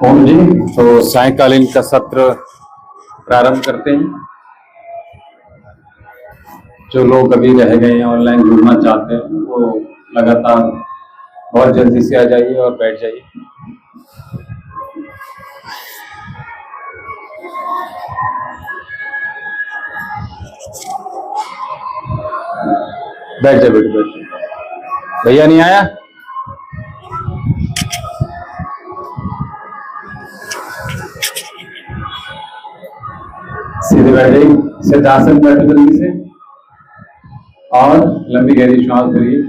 ओम जी। तो सायकालीन का सत्र प्रारंभ करते हैं। जो लोग अभी रह गए हैं ऑनलाइन जुड़ना चाहते हैं वो लगातार बहुत जल्दी से आ जाइए और बैठ जाइए। बैठ जाए, बैठ बैठ। भैया नहीं आया? सीधे बैठ जाइए, सिद्धासन बैठो जल्दी से और लंबी गहरी श्वास भरिए।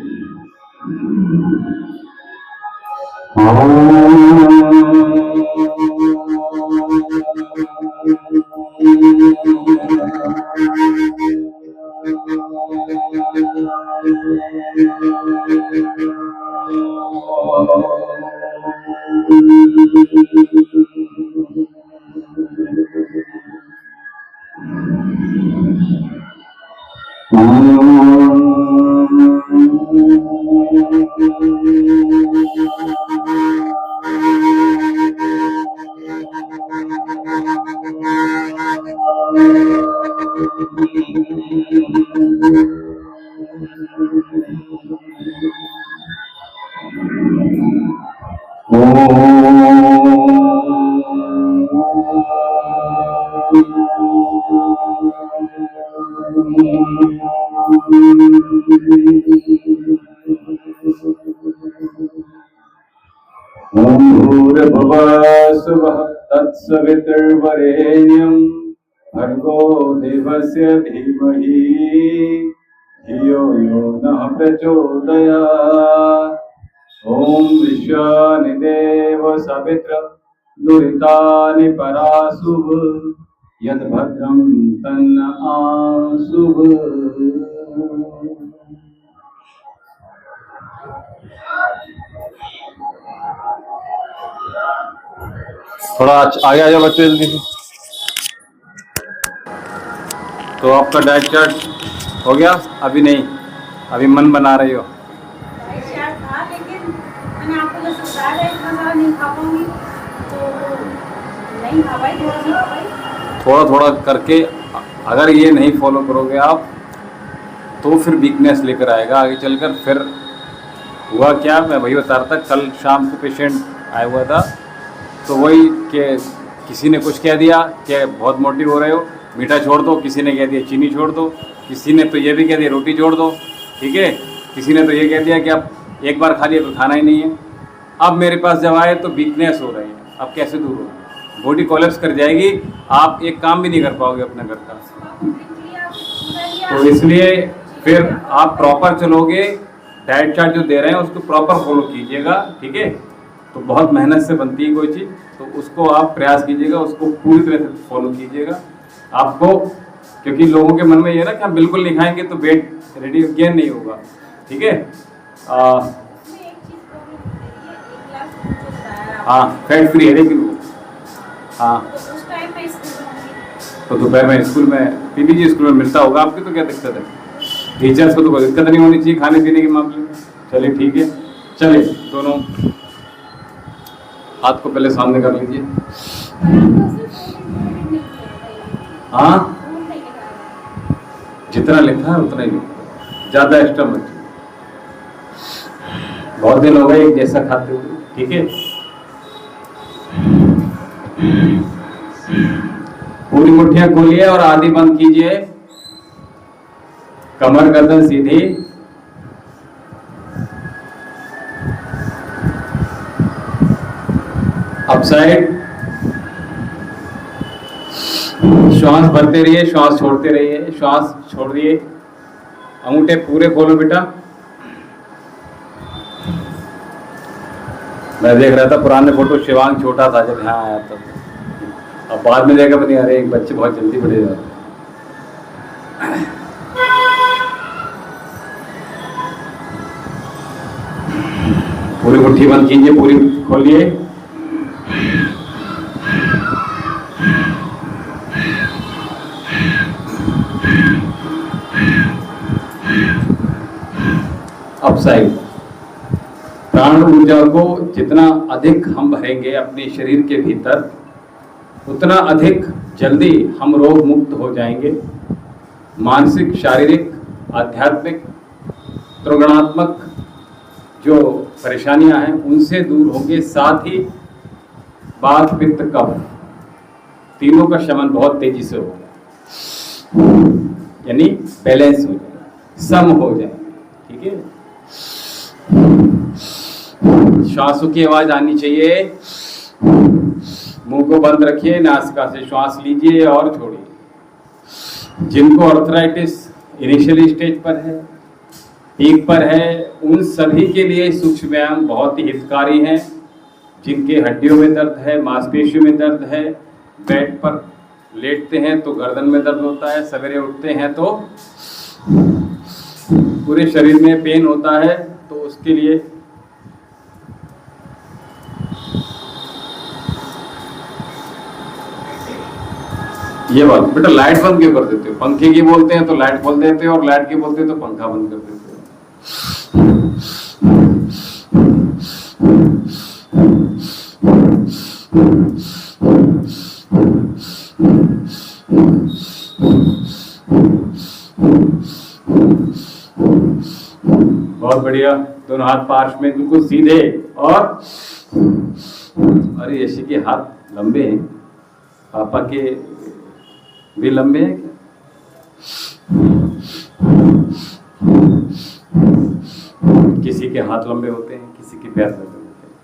भूर्भुवस्सुवः तत्सवितुर्वरेण्यं भर्गो देवस्य धीमहि धियो यो नः प्रचोदयात्। ॐ विश्वानि देव सवित्र दुरितानि पराशुभ यद्भद्रं तन्न आशुभ। थोड़ा आगे आ जाओ बच्चे जल्दी से। तो आपका डाइट चार्ट हो गया? अभी नहीं, अभी मन बना रही हो। लेकिन मैंने आपको जैसे बताया इतना सारा नहीं खा पाऊंगी तो नहीं खा पाई, थोड़ा थोड़ा करके अगर ये नहीं फॉलो करोगे आप तो फिर वीकनेस लेकर आएगा आगे चलकर। फिर हुआ क्या, मैं वही बता रहा था, कल शाम को पेशेंट आया हुआ था तो वही कि किसी ने कुछ कह दिया कि बहुत मोटी हो रहे हो, मीठा छोड़ दो, किसी ने कह दिया चीनी छोड़ दो, किसी ने तो ये भी कह दिया रोटी छोड़ दो, ठीक है, किसी ने तो ये कह दिया कि अब एक बार खा लिया तो खाना ही नहीं है। अब मेरे पास जब आए तो वीकनेस हो रही है, अब कैसे दूर होगी? बॉडी कोलैप्स कर जाएगी, आप एक काम भी नहीं कर पाओगे अपने घर का। तो इसलिए फिर आप प्रॉपर चलोगे, डाइट चार्ट जो दे रहे हैं उसको प्रॉपर फॉलो कीजिएगा, ठीक है। तो बहुत मेहनत से बनती है कोई चीज़, तो उसको आप प्रयास कीजिएगा, उसको पूरी तरह से फॉलो कीजिएगा आपको, क्योंकि लोगों के मन में ये ना कि हम बिल्कुल नहीं खाएंगे तो वेट रेडी गेन नहीं होगा, ठीक है। हाँ, फैट फ्री है लेकिन वो, हाँ, तो दोपहर में स्कूल में पी लीजिए, स्कूल में मिलता होगा आपकी, तो क्या दिक्कत है? टीचर्स को तो कोई दिक्कत नहीं होनी चाहिए खाने पीने के मामले में। चलिए ठीक है, चलिए दोनों हाथ को पहले सामने कर लीजिए। हाँ, जितना लिखा है उतना ही लिखो, ज़्यादा एक्स्ट्रा मत। बहुत दिन हो गए एक जैसा खाते हुए, ठीक है। पूरी मुट्ठियां खोलिए और आधी बंद कीजिए, कमर गर्दन सीधी, अप साइड, श्वास भरते रहिए, श्वास छोड़ते रहिए, श्वास छोड़ दिए, अंगूठे पूरे खोलो बेटा। मैं देख रहा था पुराने फोटो, शिवांग छोटा था जब यहाँ आया था, अब बाद में देखा बनी अरे एक बच्चे बहुत जल्दी बड़े जाते। पूरी मुट्ठी बंद कीजिए, पूरी खोलिए, अप साइड, प्राण ऊर्जा को जितना अधिक हम भरेंगे अपने शरीर के भीतर, उतना अधिक जल्दी हम रोग मुक्त हो जाएंगे। मानसिक, शारीरिक, आध्यात्मिक, त्रिगुणात्मक जो परेशानियां हैं उनसे दूर होंगे। साथ ही वात, पित्त, कफ तीनों का शमन बहुत तेजी से होगा, यानी बैलेंस हो जाएगा, सम हो जाएंगे। ठीक है, श्वासों की आवाज आनी चाहिए। मुंह को बंद रखिए, नासिका से श्वास लीजिए और छोड़िए। जिनको अर्थराइटिस इनिशियली स्टेज पर है, पीक पर है, उन सभी के लिए सूक्ष्म व्यायाम बहुत ही हितकारी हैं। जिनके हड्डियों में दर्द है, मांसपेशियों में दर्द है, बेड पर लेटते हैं तो गर्दन में दर्द होता है, सवेरे उठते हैं तो पूरे शरीर में पेन होता है, तो उसके लिए ये बात। बेटा लाइट बंद क्यों कर देते हो? पंखे की बोलते हैं तो लाइट खोल देते हो, और लाइट की बोलते हैं तो पंखा बंद कर देते हो। बहुत बढ़िया। दोनों हाथ पार्श्व में बिल्कुल सीधे, और अरे यशी के हाथ लंबे हैं, पापा के भी लंबे हैं क्या? किसी के हाथ लंबे होते हैं, किसी के पैर लंबे होते हैं,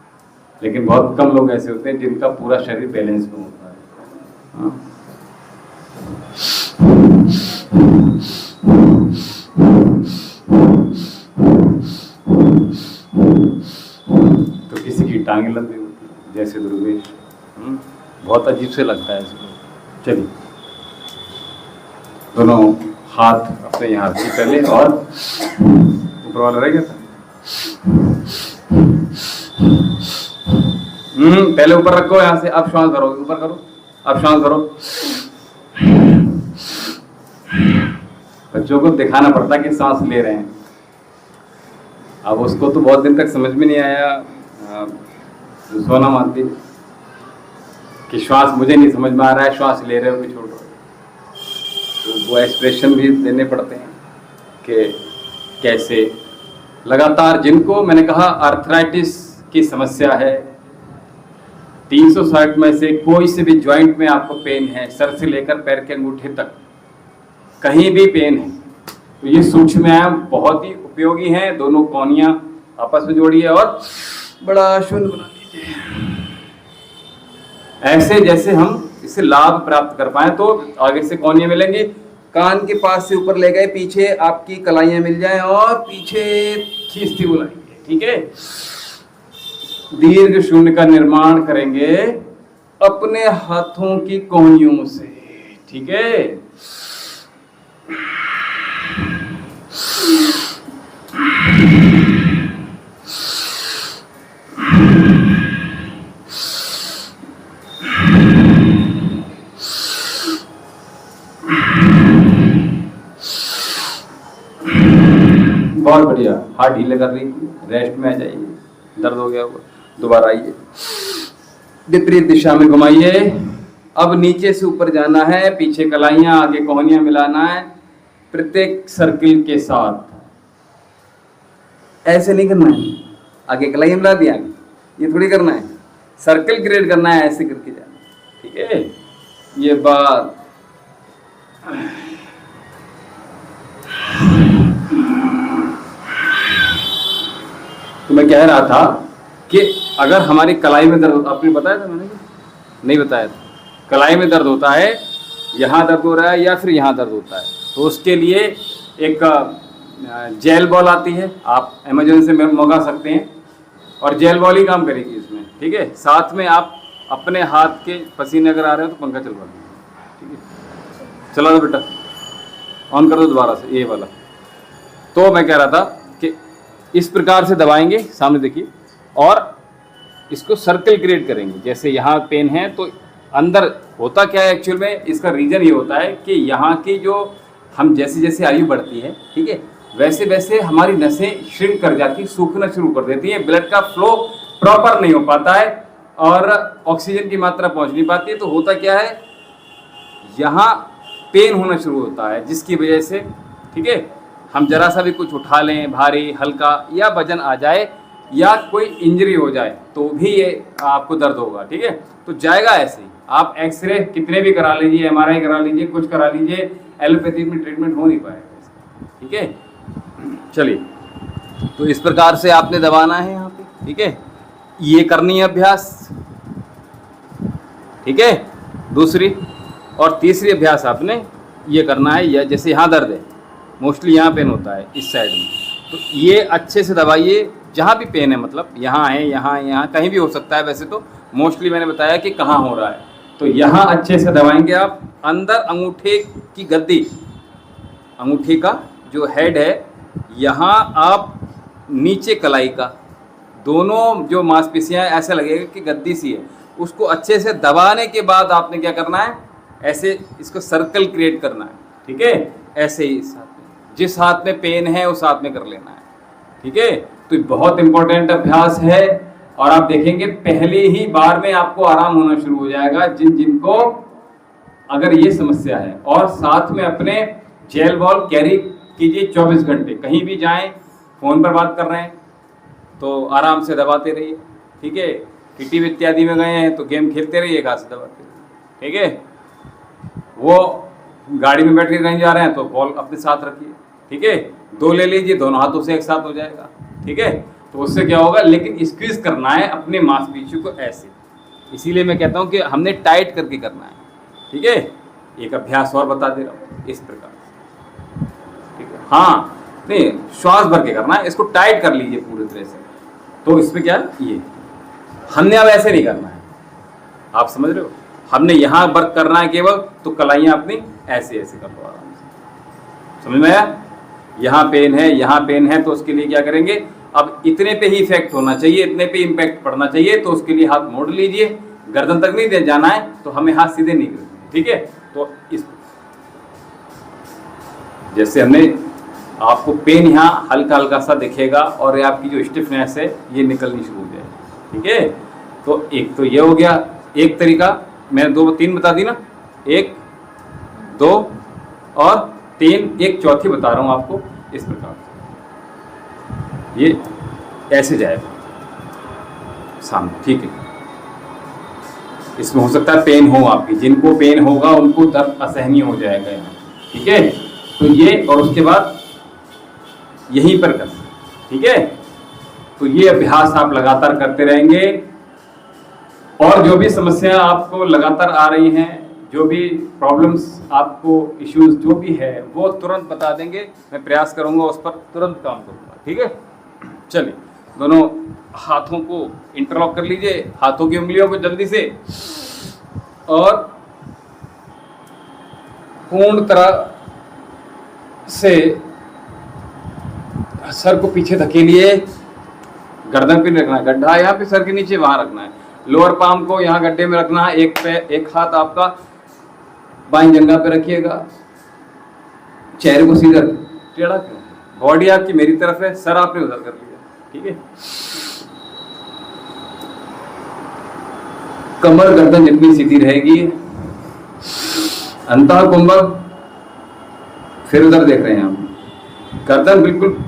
लेकिन बहुत कम लोग ऐसे होते हैं जिनका पूरा शरीर बैलेंस में होता है। हाँ? तो किसी की टांगे लंबी होती है, जैसे ध्रुवेश। बहुत अजीब से लगता है इसको। चलिए, दोनों हाथ अपने यहाँ रखिए पहले, और ऊपर वाला रह गया था। पहले ऊपर रखो, यहाँ से अब श्वास भरो, ऊपर करो, अब श्वास भरो। बच्चों को दिखाना पड़ता कि सांस ले रहे हैं। अब उसको तो बहुत दिन तक समझ में नहीं आया, सोना मानती कि श्वास मुझे नहीं समझ में आ रहा है, श्वास ले रहे हो कि छोड़ रहे हो। तो वो एक्सप्रेशन भी देने पड़ते हैं कि कैसे। लगातार जिनको मैंने कहा आर्थराइटिस की समस्या है, 360 में से कोई से भी जॉइंट में आपको पेन है, सर से लेकर पैर के अंगूठे तक कहीं भी पेन है, तो ये सूक्ष्म व्यायाम बहुत ही उपयोगी हैं। दोनों कोहनियां आपस में जोड़िए और बड़ा शून्य बना लीजिए, ऐसे जैसे हम इससे लाभ प्राप्त कर पाए। तो आगे से कोहनियां मिलेंगी, कान के पास से ऊपर ले गए, पीछे आपकी कलाइयां मिल जाएं और पीछे खींचती बुलाएंगे। ठीक है, दीर्घ शून्य का निर्माण करेंगे अपने हाथों की कोहनियों से। ठीक है, बहुत बढ़िया। हाथ ढीले कर रही, रेस्ट में आ जाइए, दर्द हो गया होगा, दोबारा आइए, विपरीत दिशा में घुमाइए। अब नीचे से ऊपर जाना है, पीछे कलाइयां, आगे कोहनियां मिलाना है प्रत्येक सर्किल के साथ। ऐसे नहीं करना है, आगे कलाइयां मिला दिया, ये थोड़ी करना है, सर्किल क्रिएट करना है, ऐसे करके जाना। ठीक है, ये बात। तो मैं कह रहा था कि अगर हमारी कलाई में दर्द, आपने बताया था, मैंने नहीं बताया था, कलाई में दर्द होता है, यहाँ दर्द हो रहा है या फिर यहाँ दर्द होता है, तो उसके लिए एक जेल बॉल आती है, आप अमेज़न से मंगा सकते हैं, और जेल बॉल ही काम करेगी इसमें। ठीक है, साथ में आप अपने हाथ के पसीने अगर आ रहे हो तो पंखा चलवा दीजिए। ठीक है, चला दो बेटा, ऑन कर दो दोबारा से ये वाला। तो मैं कह रहा था कि इस प्रकार से दबाएंगे, सामने देखिए, और इसको सर्कल क्रिएट करेंगे। जैसे यहाँ पेन है तो अंदर होता क्या है, एक्चुअल में इसका रीज़न ये होता है कि यहाँ की जो हम जैसे जैसे आयु बढ़ती है, ठीक है, वैसे वैसे हमारी नसें श्रिंक कर जाती, सूखना शुरू कर देती हैं, ब्लड का फ्लो प्रॉपर नहीं हो पाता है और ऑक्सीजन की मात्रा पहुंच नहीं पाती है। तो होता क्या है, यहाँ पेन होना शुरू होता है, जिसकी वजह से, ठीक है, हम जरा सा भी कुछ उठा लें भारी हल्का या वजन आ जाए या कोई इंजरी हो जाए तो भी ये आपको दर्द होगा। ठीक है, तो जाएगा ऐसे ही। आप एक्सरे कितने भी करा लीजिए, MRI करा लीजिए, कुछ करा लीजिए, एलोपैथिक में ट्रीटमेंट हो नहीं पाएगा। ठीक है, चलिए, तो इस प्रकार से आपने दबाना है यहाँ पे। ठीक है, ये करनी है अभ्यास। ठीक है, दूसरी और तीसरी अभ्यास आपने ये करना है, या जैसे यहाँ दर्द है, मोस्टली यहाँ पेन होता है इस साइड में, तो ये अच्छे से दबाइए जहाँ भी पेन है, मतलब यहाँ है, यहाँ कहीं भी हो सकता है। वैसे तो मोस्टली मैंने बताया कि कहाँ हो रहा है, तो यहाँ अच्छे से दबाएंगे आप। अंदर अंगूठे की गद्दी, अंगूठे का जो हेड है, यहाँ आप नीचे कलाई का, दोनों जो मांसपेशियाँ ऐसा लगेगा कि गद्दी सी है, उसको अच्छे से दबाने के बाद आपने क्या करना है, ऐसे इसको सर्कल क्रिएट करना है। ठीक है, ऐसे ही इस हाथ में, जिस हाथ में पेन है उस हाथ में कर लेना है। ठीक है, तो बहुत इंपॉर्टेंट अभ्यास है और आप देखेंगे पहले ही बार में आपको आराम होना शुरू हो जाएगा, जिनको अगर ये समस्या है। और साथ में अपने जेल बॉल कैरी कीजिए 24 घंटे, कहीं भी जाएं, फ़ोन पर बात कर रहे हैं तो आराम से दबाते रहिए। ठीक है, किटी इत्यादि में गए हैं तो गेम खेलते रहिए, हाथ से दबाते रहिए। ठीक है, वो गाड़ी में बैठ के कहीं जा रहे हैं तो बॉल अपने साथ रखिए। ठीक है, 2 ले लीजिए, दोनों हाथों से एक साथ हो जाएगा। ठीक है, तो उससे क्या होगा, लेकिन स्क्वीज करना है अपने मांसपेशियों को ऐसे, इसीलिए मैं कहता हूँ कि हमने टाइट करके करना है। ठीक है, एक अभ्यास और बता दे रहा हूँ इस प्रकार से। ठीक है, हाँ, नहीं, श्वास भर के करना है, इसको टाइट कर लीजिए पूरी तरह से। तो इसमें क्या है, ये हमने अब ऐसे नहीं करना है, आप समझ रहे हो, हमने यहाँ वर्क करना है केवल, तो कलाइयाँ अपनी ऐसे ऐसे कर लो आराम से। समझ में आया, यहाँ पेन है, यहाँ पेन है, तो उसके लिए क्या करेंगे, अब इतने पे ही इफेक्ट होना चाहिए, इतने पे इम्पैक्ट पड़ना चाहिए, तो उसके लिए हाथ मोड़ लीजिए, गर्दन तक नहीं दे जाना है, तो हमें हाथ सीधे नहीं करने। ठीक है, तो इस जैसे हमने आपको पेन यहाँ हल्का हल्का सा दिखेगा और आपकी जो स्टिफनेस है ये निकलनी शुरू हो जाएगी। ठीक है, तो एक तो ये हो गया एक तरीका, मैंने 2-3 बता दी ना, 1, 2 और 3, एक चौथी बता रहा हूँ आपको इस प्रकार से, ये ऐसे जाएगा सामने। ठीक है, इसमें हो सकता है पेन हो आपकी, जिनको पेन होगा उनको दर्द असहनीय हो जाएगा यहाँ। ठीक है, तो ये, और उसके बाद यहीं पर करना। ठीक है, तो ये अभ्यास आप लगातार करते रहेंगे और जो भी समस्या आपको लगातार आ रही हैं, जो भी प्रॉब्लम्स आपको, इश्यूज जो भी है, वो तुरंत बता देंगे, मैं प्रयास करूंगा उस पर तुरंत काम करूंगा। ठीक है, चलिए, दोनों हाथों को इंटरलॉक कर लीजिए, हाथों की उंगलियों को जल्दी से, और पूर्ण तरह से सर को पीछे धकेलिए, गर्दन पे रखना है, गड्ढा यहाँ पे सर के नीचे वहां रखना है, लोअर पाम को यहाँ गड्ढे में रखना है, एक हाथ आपका बाईं जंघा पे रखिएगा, चेहरे को सीधा टेढ़ा क्यों, बॉडी आपकी मेरी तरफ है, सर आपने उधर कर लिया। ठीक है, कमर गर्दन जितनी सीधी रहेगी, अंतः कुंभक, फिर उधर देख रहे हैं हम, गर्दन बिल्कुल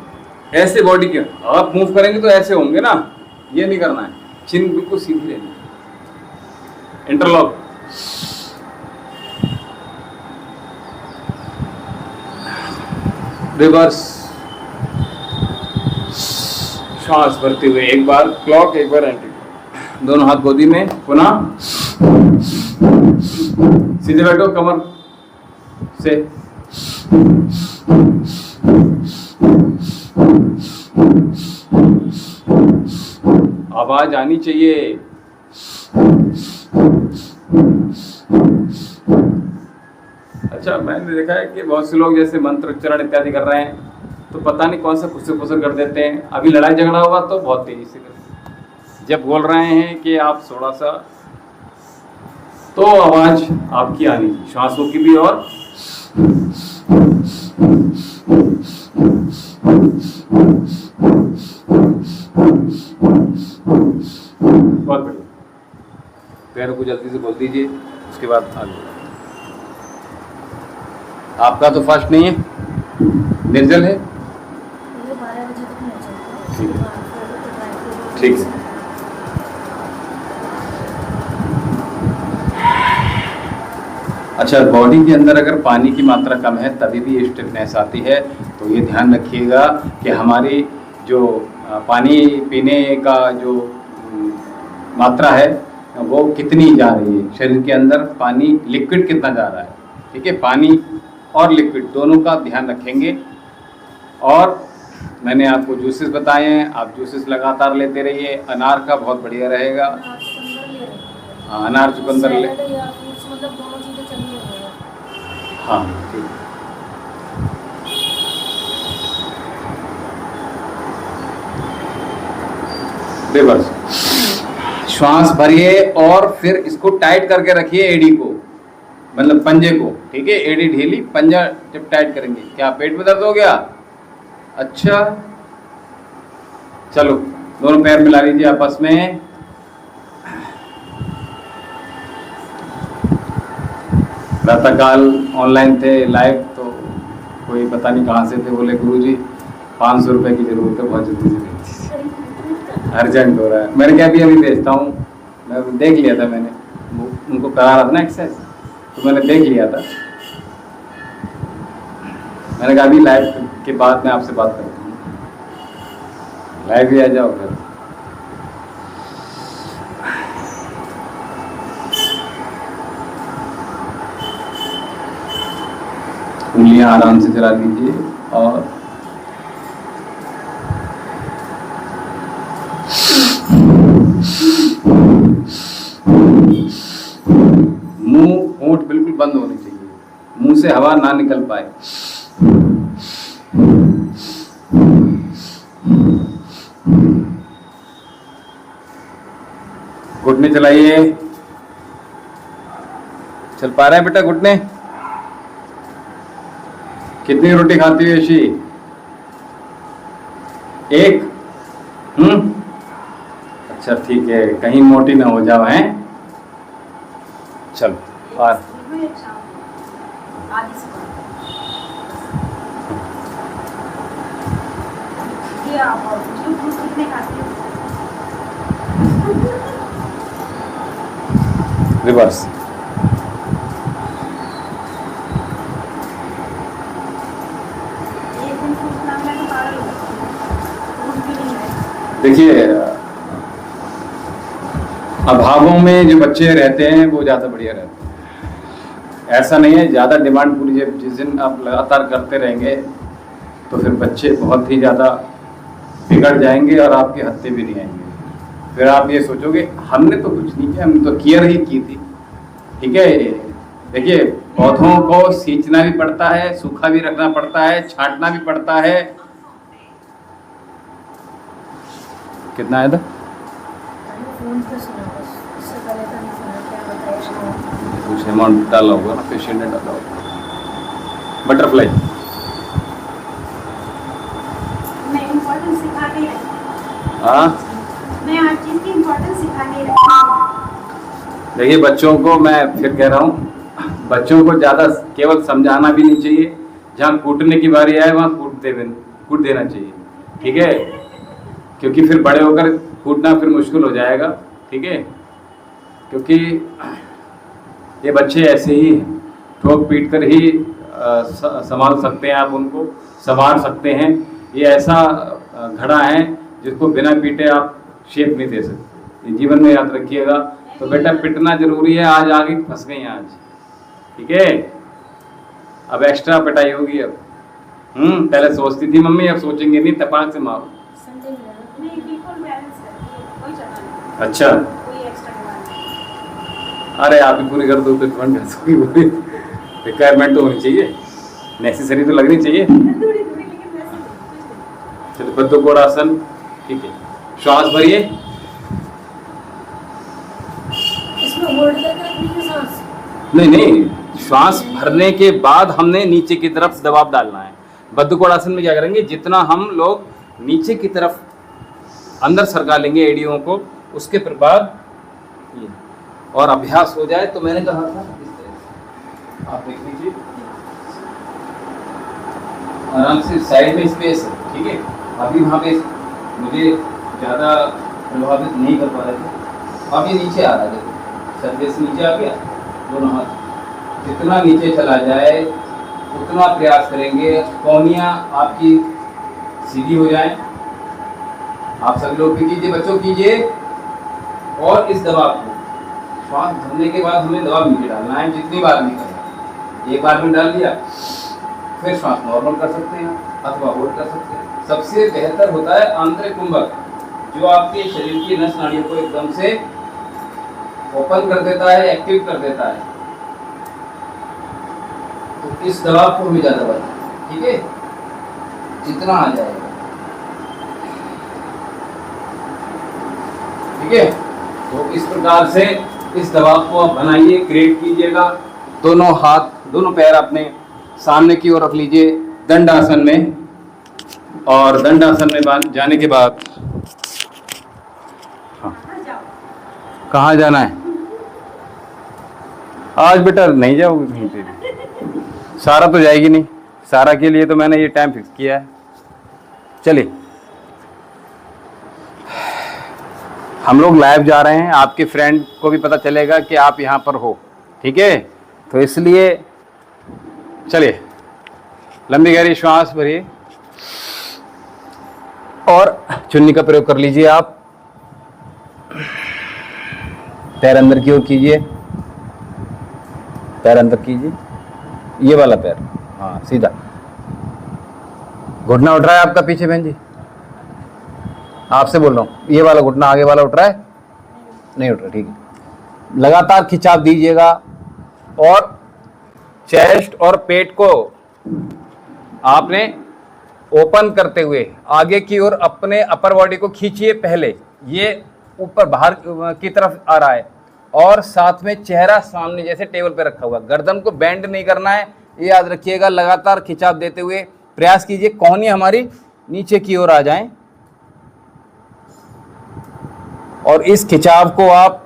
ऐसे, बॉडी के आप मूव करेंगे तो ऐसे होंगे ना, ये नहीं करना है, चिन बिल्कुल सीधी रहनी, इंटरलॉक। रिवर्स श्वास भरते हुए, एक बार क्लॉक, एक बार एंटी, दोनों हाथ गोदी में, पुनः सीधे बैठो कमर से, आवाज आनी चाहिए। अच्छा, मैंने देखा है कि बहुत से लोग जैसे मंत्र उच्चारण इत्यादि कर रहे हैं तो पता नहीं कौन सा खुसर खुसर कर देते हैं, अभी लड़ाई झगड़ा होगा तो बहुत तेजी से करते हैं। जब बोल रहे हैं कि आप थोड़ा सा, तो आवाज आपकी आनी चाहिए, श्वासों की भी और बहुत बढ़िया। पैरों को जल्दी से खोल दीजिए, उसके बाद आगे। आपका तो फास्ट नहीं है, निर्जल है। ये 12 बजे तक नहीं चलता। ठीक है। है ठीक है। अच्छा, बॉडी के अंदर अगर पानी की मात्रा कम है तभी भी स्टिफनेस आती है, तो ये ध्यान रखिएगा कि हमारी जो पानी पीने का जो मात्रा है वो कितनी जा रही है, शरीर के अंदर पानी लिक्विड कितना जा रहा है। ठीक है, पानी और लिक्विड दोनों का ध्यान रखेंगे। और मैंने आपको जूसेस बताए हैं, आप जूसेस लगातार लेते रहिए। अनार का बहुत बढ़िया रहेगा। हाँ, अनार चुकंदर ले। मतलब दोनों चीजें चाहिए। हाँ ठीक। रिवर्स श्वास भरिए और फिर इसको टाइट करके रखिए, एडी को, मतलब पंजे को। ठीक है, एडी ढीली, पंजा जब टाइट करेंगे। क्या पेट में दर्द हो गया? अच्छा, चलो दोनों पैर मिला लीजिए आपस में। प्रातःकाल ऑनलाइन थे लाइव, तो कोई पता नहीं कहाँ से थे, बोले गुरुजी 500 रुपये की जरूरत है, बहुत जल्दी से भेज दीजिए, अर्जेंट हो रहा है। मैंने क्या अभी भेजता हूँ, मैं देख लिया था, मैंने उनको करा रहा था ना एक्सरसाइज, तो मैंने देख लिया था। मैंने कहा अभी लाइव के बाद मैं आपसे बात करता हूँ, लाइव भी आ जाओ फिर। उंगलियां आराम से चला लीजिए और मुंह होंठ बिल्कुल बंद होने चाहिए, मुंह से हवा ना निकल पाए। घुटने चलाइए। चल पा रहे हैं बेटा घुटने? कितनी रोटी खाती हो यशी? एक? अच्छा ठीक है, कहीं मोटी ना हो जाओ। हैं, चल और रिवर्स। देखिए, अभावों में जो बच्चे रहते हैं वो ज़्यादा बढ़िया रहते हैं। ऐसा नहीं है, ज़्यादा डिमांड पूरी जिस दिन आप लगातार करते रहेंगे तो फिर बच्चे बहुत ही ज़्यादा बिगड़ जाएंगे और आपके हत्थे भी नहीं आएंगे। फिर आप ये सोचोगे हमने तो कुछ नहीं किया, हमने तो केयर ही की थी। ठीक है, देखिए पौधों को सींचना भी पड़ता है, सूखा भी रखना पड़ता है, छांटना भी पड़ता है। कितना आया था? कुछ अमाउंट डाला होगा ना, पेशेंट ने डाला होगा। बटरफ्लाई हाँ, मैं हर चीज की इम्पोर्टेंस सिखाने रही। देखिए बच्चों को मैं फिर कह रहा हूँ, बच्चों को ज़्यादा केवल समझाना भी नहीं चाहिए, जहाँ कूटने की बारी आए वहाँ कूट देना चाहिए। ठीक है, क्योंकि फिर बड़े होकर कूटना फिर मुश्किल हो जाएगा। ठीक है, क्योंकि ये बच्चे ऐसे ही ठोक पीट कर ही संभाल सकते हैं, आप उनको संवार सकते हैं। ये ऐसा घड़ा है जिसको बिना पीटे आप शेप नहीं दे सकते, ये जीवन में याद रखिएगा। तो बेटा पिटना जरूरी है, आज आगे फंस गई आज। ठीक है, अब एक्स्ट्रा पिटाई होगी। अब पहले सोचती थी मम्मी, अब सोचेंगे नहीं, तपाक से मारो। नहीं, बिल्कुल बैलेंस है, कोई चला नहीं। अच्छा, कोई एक्स्ट्रा नहीं। अरे आप ही पूरी कर दो तो पूरी रिक्वायरमेंट तो होनी चाहिए, नेसेसरी तो लगनी चाहिए। चलो बद्ध कोणासन। ठीक है, श्वास भरिए। इसमें होल्ड करके रखनी है सांस? नहीं, श्वास भरने के बाद हमने नीचे की तरफ दबाव डालना है। बद्धकोणासन में क्या करेंगे, जितना हम लोग नीचे की तरफ अंदर सरका लेंगे एड़ियों को, उसके बाद ये और अभ्यास हो जाए तो मैंने कहा था इस तरह से आप देख लीजिए, आराम से साइड में स्पेस है, ठीक है। अभी वहाँ पे मुझे ज़्यादा प्रभावित नहीं कर पा रहे थे। अब ये नीचे आ रहा है, देखो सर्वे से नीचे आ गया, दोनों हाथ जितना नीचे चला जाए उतना प्रयास करेंगे, कोहनियाँ आपकी सीधी हो जाए। आप सभी लोग भी कीजिए, बच्चों कीजिए। और इस दबाव को श्वास भरने के बाद हमें दबाव नीचे डालना है, जितनी बार भी करें। एक बार में डाल दिया, फिर श्वास नॉर्मल कर सकते हैं अथवा होल्ड कर सकते हैं। सबसे बेहतर होता है आंतरिक कुंभक, जो आपके शरीर की नस नाड़ियों को एकदम से ओपन कर देता है, एक्टिव कर देता है। तो इस दबाव को हमें ज्यादा बढ़ाना, ठीक है, जितना आ जाएगा, ठीक है। तो इस प्रकार से इस दबाव को आप बनाइए, क्रिएट कीजिएगा। दोनों हाथ, दोनों पैर अपने सामने की ओर रख लीजिए दंडासन में, और दंडासन में जाने के बाद कहाँ जाना है आज बेटा? नहीं जाओगे कहीं पे भी? सारा तो जाएगी नहीं, सारा के लिए तो मैंने ये टाइम फिक्स किया है। चलिए हम लोग लाइव जा रहे हैं, आपके फ्रेंड को भी पता चलेगा कि आप यहाँ पर हो, ठीक है। तो इसलिए चलिए लंबी गहरी श्वास भरिए और चुन्नी का प्रयोग कर लीजिए। आप पैर अंदर की ओर कीजिए, पैर अंदर कीजिए, ये वाला पैर, हाँ सीधा। घुटना उठ रहा है आपका पीछे बहन जी? आपसे बोल रहा हूँ, ये वाला घुटना आगे वाला उठ रहा है? नहीं उठ रहा, ठीक है। लगातार खिंचाव दीजिएगा और चेस्ट और पेट को आपने ओपन करते हुए आगे की ओर अपने अपर बॉडी को खींचिए। पहले ये ऊपर बाहर की तरफ आ रहा है और साथ में चेहरा सामने जैसे टेबल पे रखा हुआ, गर्दन को बेंड नहीं करना है, ये याद रखिएगा। लगातार खिंचाव देते हुए प्रयास कीजिए कोहनी हमारी नीचे की ओर आ जाए, और इस खिंचाव को आप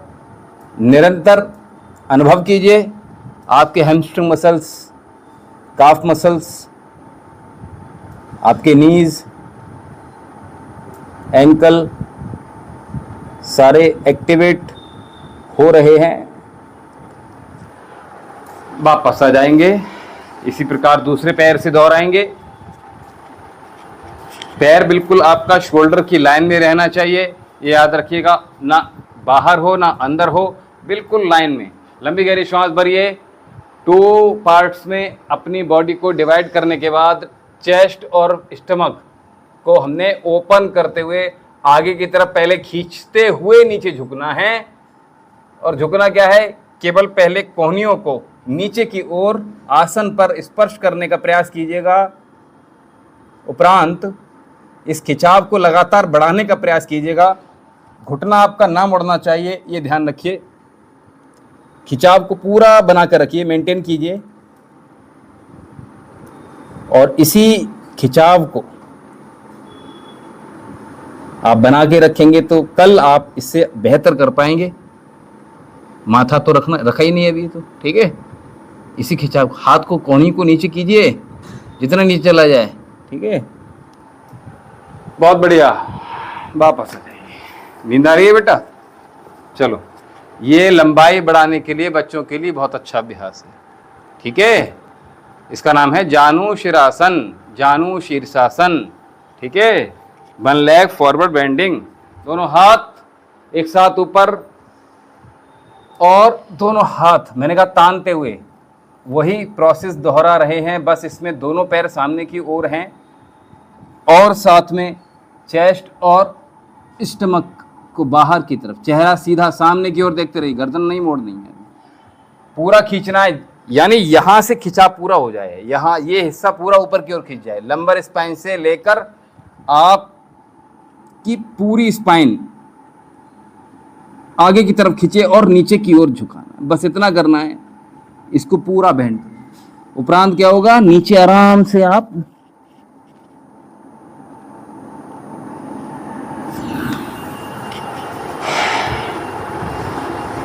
निरंतर अनुभव कीजिए। आपके हैमस्ट्रिंग मसल्स, काफ मसल्स, आपके नीज, एंकल सारे एक्टिवेट हो रहे हैं। वापस आ जाएंगे, इसी प्रकार दूसरे पैर से दोहराएंगे। पैर बिल्कुल आपका शोल्डर की लाइन में रहना चाहिए, ये याद रखिएगा, ना बाहर हो ना अंदर हो, बिल्कुल लाइन में। लंबी गहरी श्वास भरिए। 2 पार्ट्स में अपनी बॉडी को डिवाइड करने के बाद चेस्ट और स्टमक को हमने ओपन करते हुए आगे की तरफ पहले खींचते हुए नीचे झुकना है। और झुकना क्या है? केवल पहले कोहनियों को नीचे की ओर आसन पर स्पर्श करने का प्रयास कीजिएगा। उपरांत इस खिंचाव को लगातार बढ़ाने का प्रयास कीजिएगा। घुटना आपका ना मुड़ना चाहिए, ये ध्यान रखिए। खिंचाव को पूरा बना कर रखिए, मेंटेन कीजिए। और इसी खिंचाव को आप बना के रखेंगे तो कल आप इससे बेहतर कर पाएंगे। माथा तो रखा ही नहीं अभी तो, ठीक है। इसी खिंचाव, हाथ को कोहनी को नीचे कीजिए जितना नीचे चला जाए, ठीक है। बहुत बढ़िया, वापस आ जाइए। नींद आ रही है बेटा? चलो, ये लंबाई बढ़ाने के लिए बच्चों के लिए बहुत अच्छा अभ्यास है, ठीक है। इसका नाम है जानु शीर्षासन, जानु शीर्षासन, ठीक है। 1 लेग फॉरवर्ड बेंडिंग, दोनों हाथ एक साथ ऊपर और दोनों हाथ मैंने कहा तानते हुए, वही प्रोसेस दोहरा रहे हैं, बस इसमें दोनों पैर सामने की ओर हैं और साथ में चेस्ट और स्टमक को बाहर की तरफ, चेहरा सीधा सामने की ओर देखते रहिए, गर्दन नहीं मोड़नी है, पूरा खींचना है। यानी यहां से खिंचाव पूरा हो जाए, यहां ये हिस्सा पूरा ऊपर की ओर खींच जाए। लंबर स्पाइन से लेकर आप की पूरी स्पाइन आगे की तरफ खींचे और नीचे की ओर झुकाना, बस इतना करना है। इसको पूरा बेंड। उपरांत क्या होगा? नीचे आराम से आप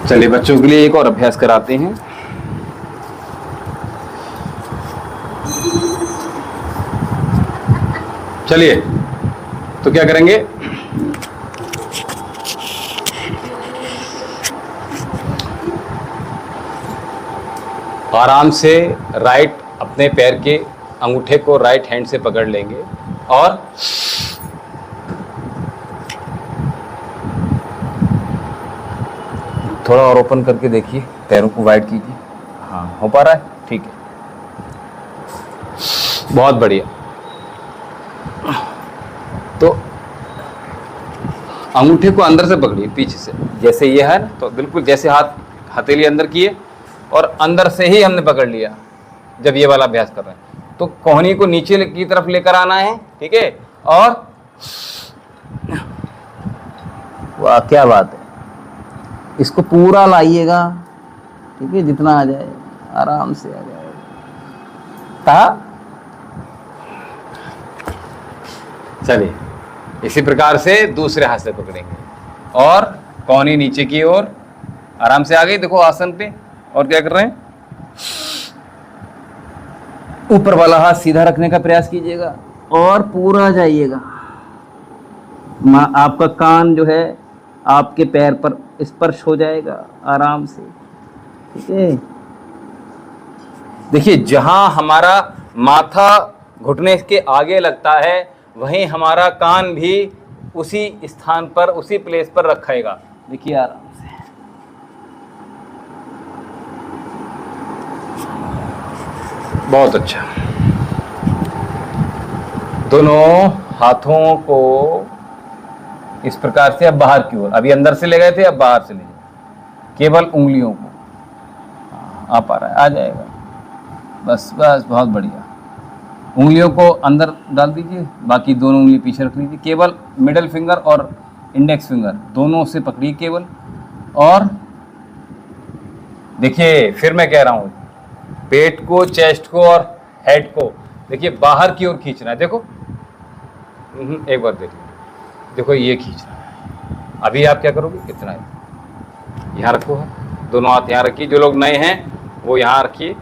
चलिए बच्चों के लिए एक और अभ्यास कराते हैं। चलिए तो क्या करेंगे, आराम से राइट अपने पैर के अंगूठे को राइट हैंड से पकड़ लेंगे और थोड़ा और ओपन करके देखिए, पैरों को वाइड कीजिए। हाँ, हो पा रहा है? ठीक है, बहुत बढ़िया। तो अंगूठे को अंदर से पकड़िए पीछे से, जैसे ये है ना, तो बिल्कुल जैसे हाथ हथेली अंदर किए और अंदर से ही हमने पकड़ लिया। जब ये वाला अभ्यास कर रहे हैं तो कोहनी को नीचे की तरफ लेकर आना है, ठीक है। और वाह क्या बात है, इसको पूरा लाइएगा, ठीक है, जितना आ जाए आराम से आ जाए। चलिए इसी प्रकार से दूसरे हाथ से पकड़ेंगे और कोहनी नीचे की ओर आराम से आ गई, देखो आसन पे। और क्या कर रहे हैं, ऊपर वाला हाथ सीधा रखने का प्रयास कीजिएगा और पूरा जाइएगा। आपका कान जो है आपके पैर पर स्पर्श हो जाएगा आराम से, ठीक है। देखिए जहां हमारा माथा घुटने के आगे लगता है वहीं हमारा कान भी उसी स्थान पर, उसी प्लेस पर रखेगा। देखिए आराम से। बहुत अच्छा। दोनों हाथों को इस प्रकार से अब बाहर की ओर, अभी अंदर से ले गए थे, अब बाहर से ले जाए, केवल उंगलियों को। आ पा रहा है? आ जाएगा। बस बस, बहुत बढ़िया। उंगलियों को अंदर डाल दीजिए, बाकी दोनों उंगली पीछे रख लीजिए। केवल मिडल फिंगर और इंडेक्स फिंगर दोनों से पकड़िए केवल। और देखिए फिर मैं कह रहा हूं, पेट को, चेस्ट को और हेड को देखिए बाहर की ओर खींचना है। देखो एक बार देखिए, देखो ये खींचना है। अभी आप क्या करोगे, इतना है, यहाँ रखो है, दोनों हाथ यहाँ रखिए। जो लोग नए हैं वो यहाँ रखिए,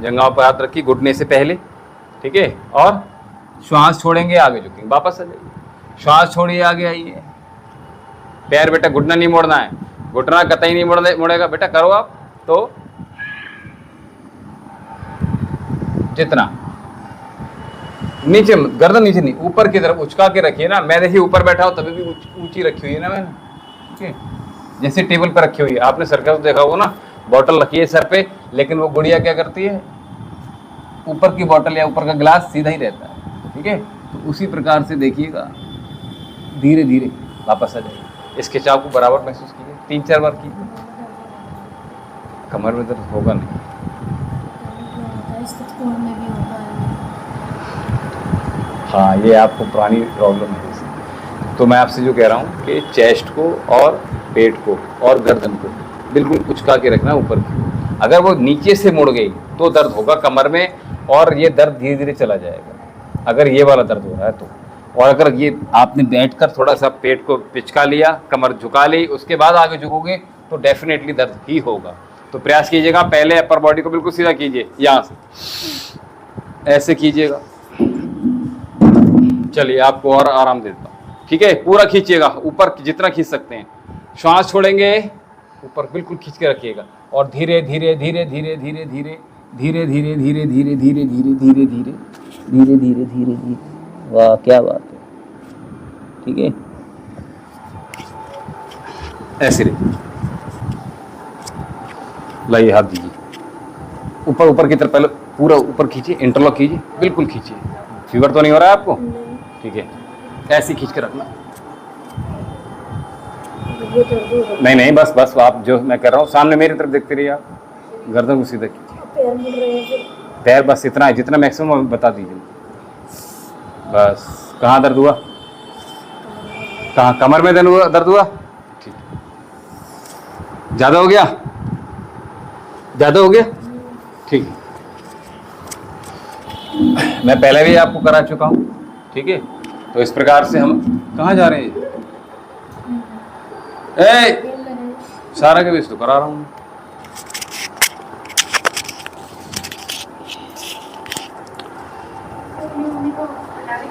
जंघाओं पर हाथ रखिए घुटने से पहले, ठीक है। और श्वास छोड़ेंगे, आगे झुकेंगे, वापस आ जाइए। श्वास छोड़िए, आगे आइए। पैर बेटा घुटना नहीं मोड़ना है, घुटना कतई नहीं मुड़ेगा बेटा। करो आप तो जितना नीचे, गर्दन नीचे नहीं, ऊपर की तरफ उचका के रखिए ना। मैं देखिए ऊपर बैठा हूं तभी भी ऊंची रखी हुई है ना मैंने, ठीक है, जैसे टेबल पर रखी हुई है। आपने सर्कस देखा होगा ना, बॉटल रखी है सर पे, लेकिन वो गुड़िया क्या करती है, ऊपर की बॉटल या ऊपर का गिलास सीधा ही रहता है, ठीक है। तो उसी प्रकार से देखिएगा, धीरे धीरे वापस आ जाइए। इस खिंचाव को बराबर महसूस कीजिए, 3-4 बार कीजिए। कमर में दर्द होगा नहीं। हाँ, ये आपको पुरानी प्रॉब्लम है। तो मैं आपसे जो कह रहा हूँ कि चेस्ट को और पेट को और गर्दन को बिल्कुल उचका के रखना ऊपर की। अगर वो नीचे से मुड़ गई तो दर्द होगा कमर में, और ये दर्द धीरे धीरे चला जाएगा अगर ये वाला दर्द हो रहा है तो। और अगर ये आपने बैठकर थोड़ा सा पेट को पिचका लिया, कमर झुका ली, उसके बाद आगे झुकोगे तो डेफिनेटली दर्द ही होगा। तो प्रयास कीजिएगा, पहले अपर बॉडी को बिल्कुल सीधा कीजिए, यहाँ से ऐसे कीजिएगा। चलिए आपको और आराम देता हूँ, ठीक है। पूरा खींचिएगा ऊपर, जितना खींच सकते हैं। श्वास छोड़ेंगे, ऊपर बिल्कुल खींच के रखिएगा और धीरे धीरे धीरे धीरे धीरे धीरे धीरे धीरे धीरे धीरे धीरे धीरे धीरे धीरे धीरे धीरे धीरे धीरे। वाह क्या बात है, ठीक है। ऐसे रहिए, लाइए हाथ दीजिए ऊपर, ऊपर की तरफ पहले पूरा ऊपर खींचिए, इंटरलॉक कीजिए, बिल्कुल खींचिए। फीवर तो नहीं हो रहा है आपको? ठीक है, ऐसे खींच के रखना। नहीं नहीं, बस बस, आप जो मैं कर रहा हूँ सामने मेरी तरफ देखते रहिए। आप गर्दन को सीधा कीजिए, पैर बस इतना है जितना मैक्सिमम बता दीजिए। बस। कहाँ दर्द हुआ, कहाँ, कमर में दर्द हुआ? ठीक, ज़्यादा हो गया, ज़्यादा हो गया, ठीक है। मैं पहले भी आपको करा चुका हूँ, ठीक है। तो इस प्रकार से हम कहाँ जा रहे हैं? सारा के बीच तो करा रहा हूँ। मम्मी को बता रही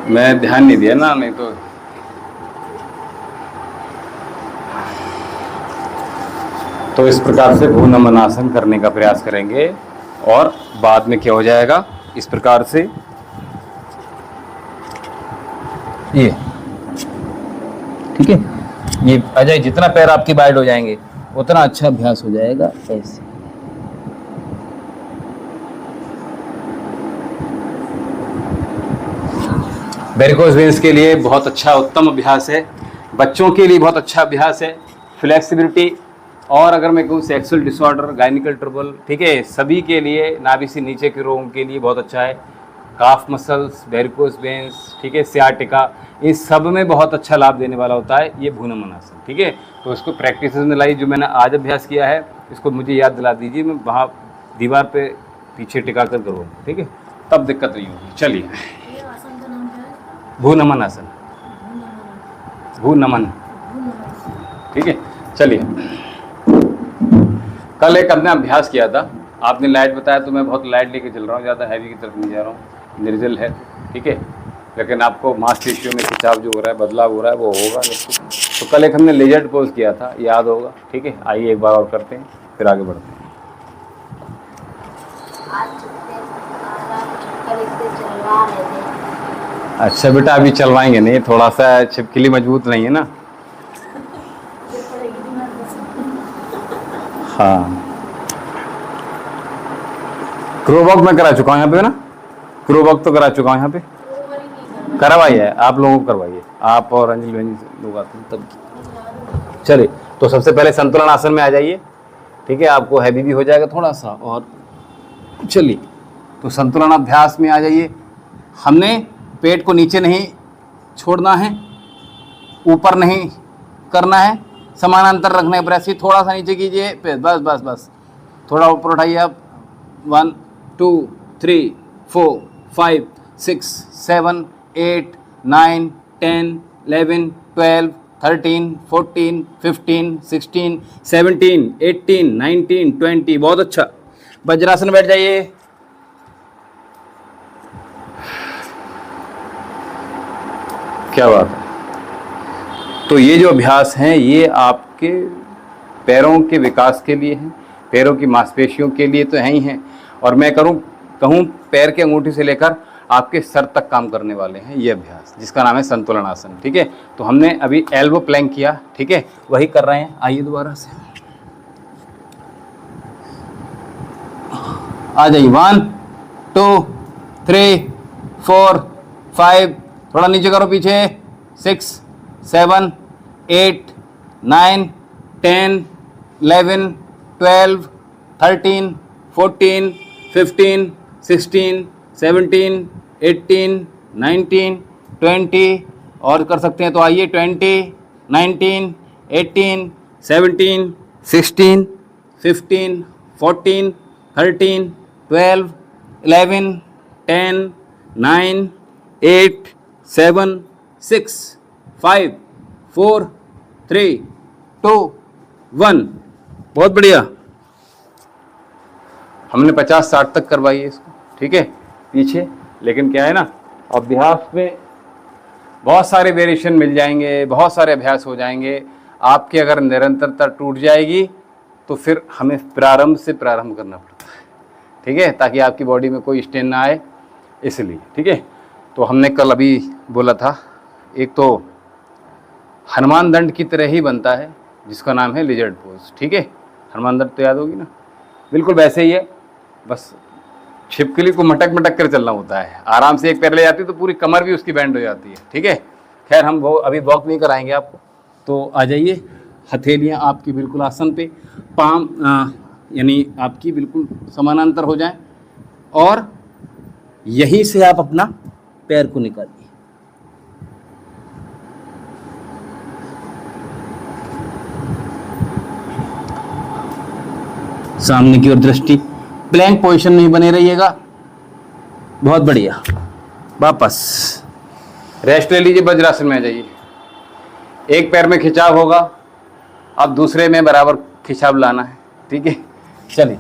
थी मैं ध्यान नहीं दिया ना, नहीं तो इस प्रकार से भ्रूनमन आसन करने का प्रयास करेंगे और बाद में क्या हो जाएगा, इस प्रकार से ये ठीक है, ये अजय जितना पैर आपके वाइड हो जाएंगे उतना अच्छा अभ्यास हो जाएगा। ऐसे वेरिकोज वेन्स के लिए बहुत अच्छा उत्तम अभ्यास है, बच्चों के लिए बहुत अच्छा अभ्यास है। फ्लेक्सिबिलिटी और अगर मैं कहूँ सेक्सुअल डिसऑर्डर, गायनिकल ट्रबल, ठीक है, सभी के लिए, नाभि से नीचे के रोगों के लिए बहुत अच्छा है। काफ मसल्स, वेरिकोज वेन्स, ठीक है, सियाटिका, इन सब में बहुत अच्छा लाभ देने वाला होता है ये भ्रूनमन आसन। ठीक है, तो इसको प्रैक्टिस में लाई, जो मैंने आज अभ्यास किया है इसको मुझे याद दिला दीजिए, मैं वहाँ दीवार पे पीछे टिका कर करूँगा, ठीक है, तब दिक्कत नहीं होगी। चलिए, ये आसन का नाम क्या है? भ्रूनमन आसन, भ्रूनमन, ठीक है। चलिए, कल एक हमने अभ्यास किया था, आपने लाइट बताया तो मैं बहुत लाइट लेके चल रहा हूँ, ज़्यादा हैवी की तरफ नहीं जा रहा हूँ, निर्जल है, ठीक है, लेकिन आपको मांसपेशियों में खिंचाव जो हो रहा है, बदलाव हो रहा है, वो होगा निश्चित। तो कल एक हमने लेजर्ड पोज किया था, याद होगा, ठीक है। आइए एक बार और करते हैं, फिर आगे बढ़ते हैं। अच्छा बेटा, अभी चलवाएंगे नहीं, थोड़ा सा छिपकली मजबूत नहीं है ना। हाँ, क्रो वॉक मैं करा चुका हूँ यहाँ पे ना, क्रो वॉक तो करा चुका हूँ यहाँ पे, करवाइए आप लोगों को, करवाइए आप और अंजलि बहन लोग आते हैं तब। चलिए, तो सबसे पहले संतुलन आसन में आ जाइए, ठीक है, आपको हैवी भी हो जाएगा थोड़ा सा। और चलिए, तो संतुलन अभ्यास में आ जाइए। हमने पेट को नीचे नहीं छोड़ना है, ऊपर नहीं करना है, समानांतर रखना है, ब्रेस्ट थोड़ा सा नीचे कीजिए, बस बस बस, थोड़ा ऊपर उठाइए आप। 1 2 3 4 5 6 7 8 9 10 11 12 13 14 15 16 17 18 19 20, बहुत अच्छा। वज्रासन बैठ जाइए। क्या बात है। तो ये जो अभ्यास हैं ये आपके पैरों के विकास के लिए हैं, पैरों की मांसपेशियों के लिए तो है ही हैं, और मैं कहूँ पैर के अंगूठी से लेकर आपके सर तक काम करने वाले हैं ये अभ्यास, जिसका नाम है संतुलन आसन। ठीक है, तो हमने अभी एल्बो प्लैंक किया, ठीक है, वही कर रहे हैं। आइए दोबारा से आ जाइए। 1 2 3 4 5, थोड़ा नीचे करो पीछे, 6 7 8 9 10 11 12 13 14 15 16 17 18 19 20, और कर सकते हैं तो आइए 20 19 18 17 16 15 14 13 12 11 10 9 8 7 6 5 4 3 2 1। बहुत बढ़िया। हमने 50-60 तक करवाई है इसको, ठीक है, पीछे। लेकिन क्या है ना, अभ्यास में बहुत सारे वेरिएशन मिल जाएंगे, बहुत सारे अभ्यास हो जाएंगे। आपकी अगर निरंतरता टूट जाएगी तो फिर हमें प्रारंभ से प्रारंभ करना पड़ता है, ठीक है, ताकि आपकी बॉडी में कोई स्ट्रेन ना आए, इसलिए। ठीक है, तो हमने कल अभी बोला था, एक तो हनुमान दंड की तरह ही बनता है जिसका नाम है लिजर्ड पोज। ठीक है, हनुमान दंड तो याद होगी ना, बिल्कुल वैसे ही है, बस छिपकली को मटक मटक कर चलना होता है। आराम से एक पैर ले जाती है तो पूरी कमर भी उसकी बैंड हो जाती है। ठीक है, खैर हम वो अभी वॉक नहीं कराएंगे आपको, तो आ जाइए। हथेलियाँ आपकी बिल्कुल आसन पे, पाम यानी आपकी बिल्कुल समानांतर हो जाएं, और यहीं से आप अपना पैर को निकालिए। सामने की ओर दृष्टि, प्लैंक पोजीशन में ही बने रहिएगा। बहुत बढ़िया। वापस रेस्ट ले लीजिए, वज्रासन में आ जाइए। एक पैर में खिंचाव होगा, अब दूसरे में बराबर खिंचाव लाना है, ठीक है। चलिए,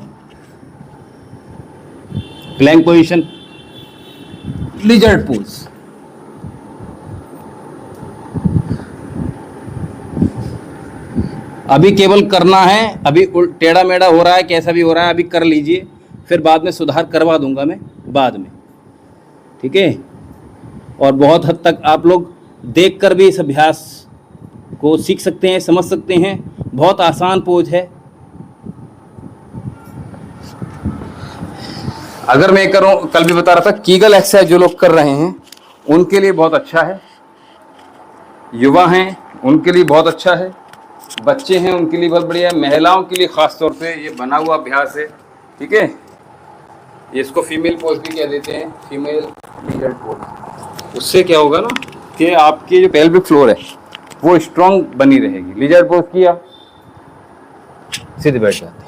प्लैंक पोजीशन, लिजर्ड पोज। अभी केवल करना है, अभी टेढ़ा मेढ़ा हो रहा है, कैसा भी हो रहा है अभी कर लीजिए, फिर बाद में सुधार करवा दूंगा मैं बाद में, ठीक है। और बहुत हद तक आप लोग देखकर भी इस अभ्यास को सीख सकते हैं, समझ सकते हैं। बहुत आसान पोज है। अगर मैं करूं, कल भी बता रहा था, कीगल एक्सरसाइज जो लोग कर रहे हैं उनके लिए बहुत अच्छा है, युवा हैं उनके लिए बहुत अच्छा है, बच्चे हैं उनके लिए बहुत बढ़िया है, महिलाओं के लिए खास तौर पे ये बना हुआ अभ्यास है, ठीक है। इसको फीमेल पोज भी कह देते हैं, फीमेल लिजर्ड पोज। उससे क्या होगा ना कि आपकी जो पेल्विक फ्लोर है वो स्ट्रांग बनी रहेगी। लिजर्ड पोज किया, सीधे बैठ जाते हैं।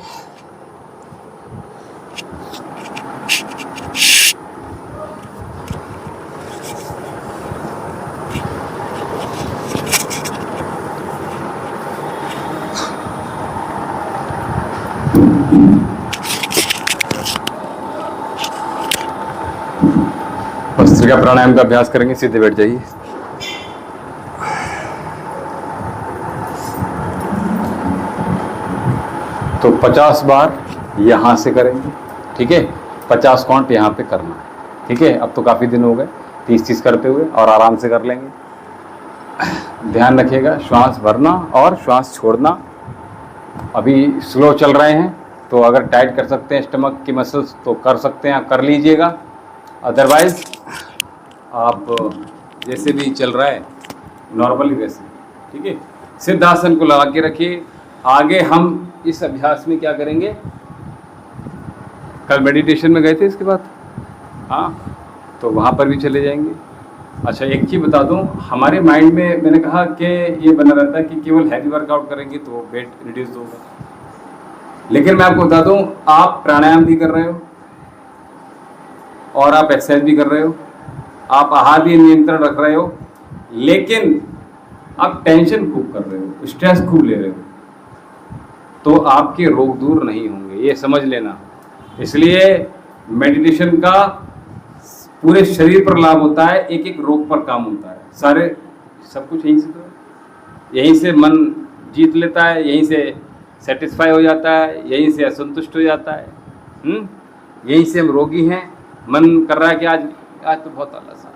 भस्त्रिका प्राणायाम का अभ्यास करेंगे, सीधे बैठ जाइए। तो 50 बार यहाँ से करेंगे, ठीक है। 50 काउंट यहाँ पे करना है, ठीक है। अब तो काफ़ी दिन हो गए 30-30 करते हुए, और आराम से कर लेंगे। ध्यान रखिएगा श्वास भरना और श्वास छोड़ना। अभी स्लो चल रहे हैं, तो अगर टाइट कर सकते हैं स्टमक की मसल्स तो कर सकते हैं, कर लीजिएगा। अदरवाइज आप जैसे भी चल रहा है नॉर्मली वैसे, ठीक है। सिद्धासन को लगा के रखिए। आगे हम इस अभ्यास में क्या करेंगे, कल मेडिटेशन में गए थे इसके बाद, हाँ, तो वहाँ पर भी चले जाएंगे। अच्छा, एक चीज़ बता दूँ, हमारे माइंड में मैंने कहा कि ये बना रहता है कि केवल हैवी वर्कआउट करेंगे तो वेट रिड्यूस होगा, लेकिन मैं आपको बता दूँ, आप प्राणायाम भी कर रहे हो और आप एक्सरसाइज भी कर रहे हो, आप आहार भी नियंत्रण रख रहे हो, लेकिन आप टेंशन खूब कर रहे हो, स्ट्रेस खूब ले रहे हो, तो आपके रोग दूर नहीं होंगे, ये समझ लेना। इसलिए मेडिटेशन का पूरे शरीर पर लाभ होता है, एक एक रोग पर काम होता है, सारे सब कुछ यहीं से, तो यहीं से मन जीत लेता है, यहीं से सेटिस्फाई हो जाता है, यहीं से असंतुष्ट हो जाता है, यहीं से हम रोगी हैं। मन कर रहा है कि आज तो बहुत आलस है,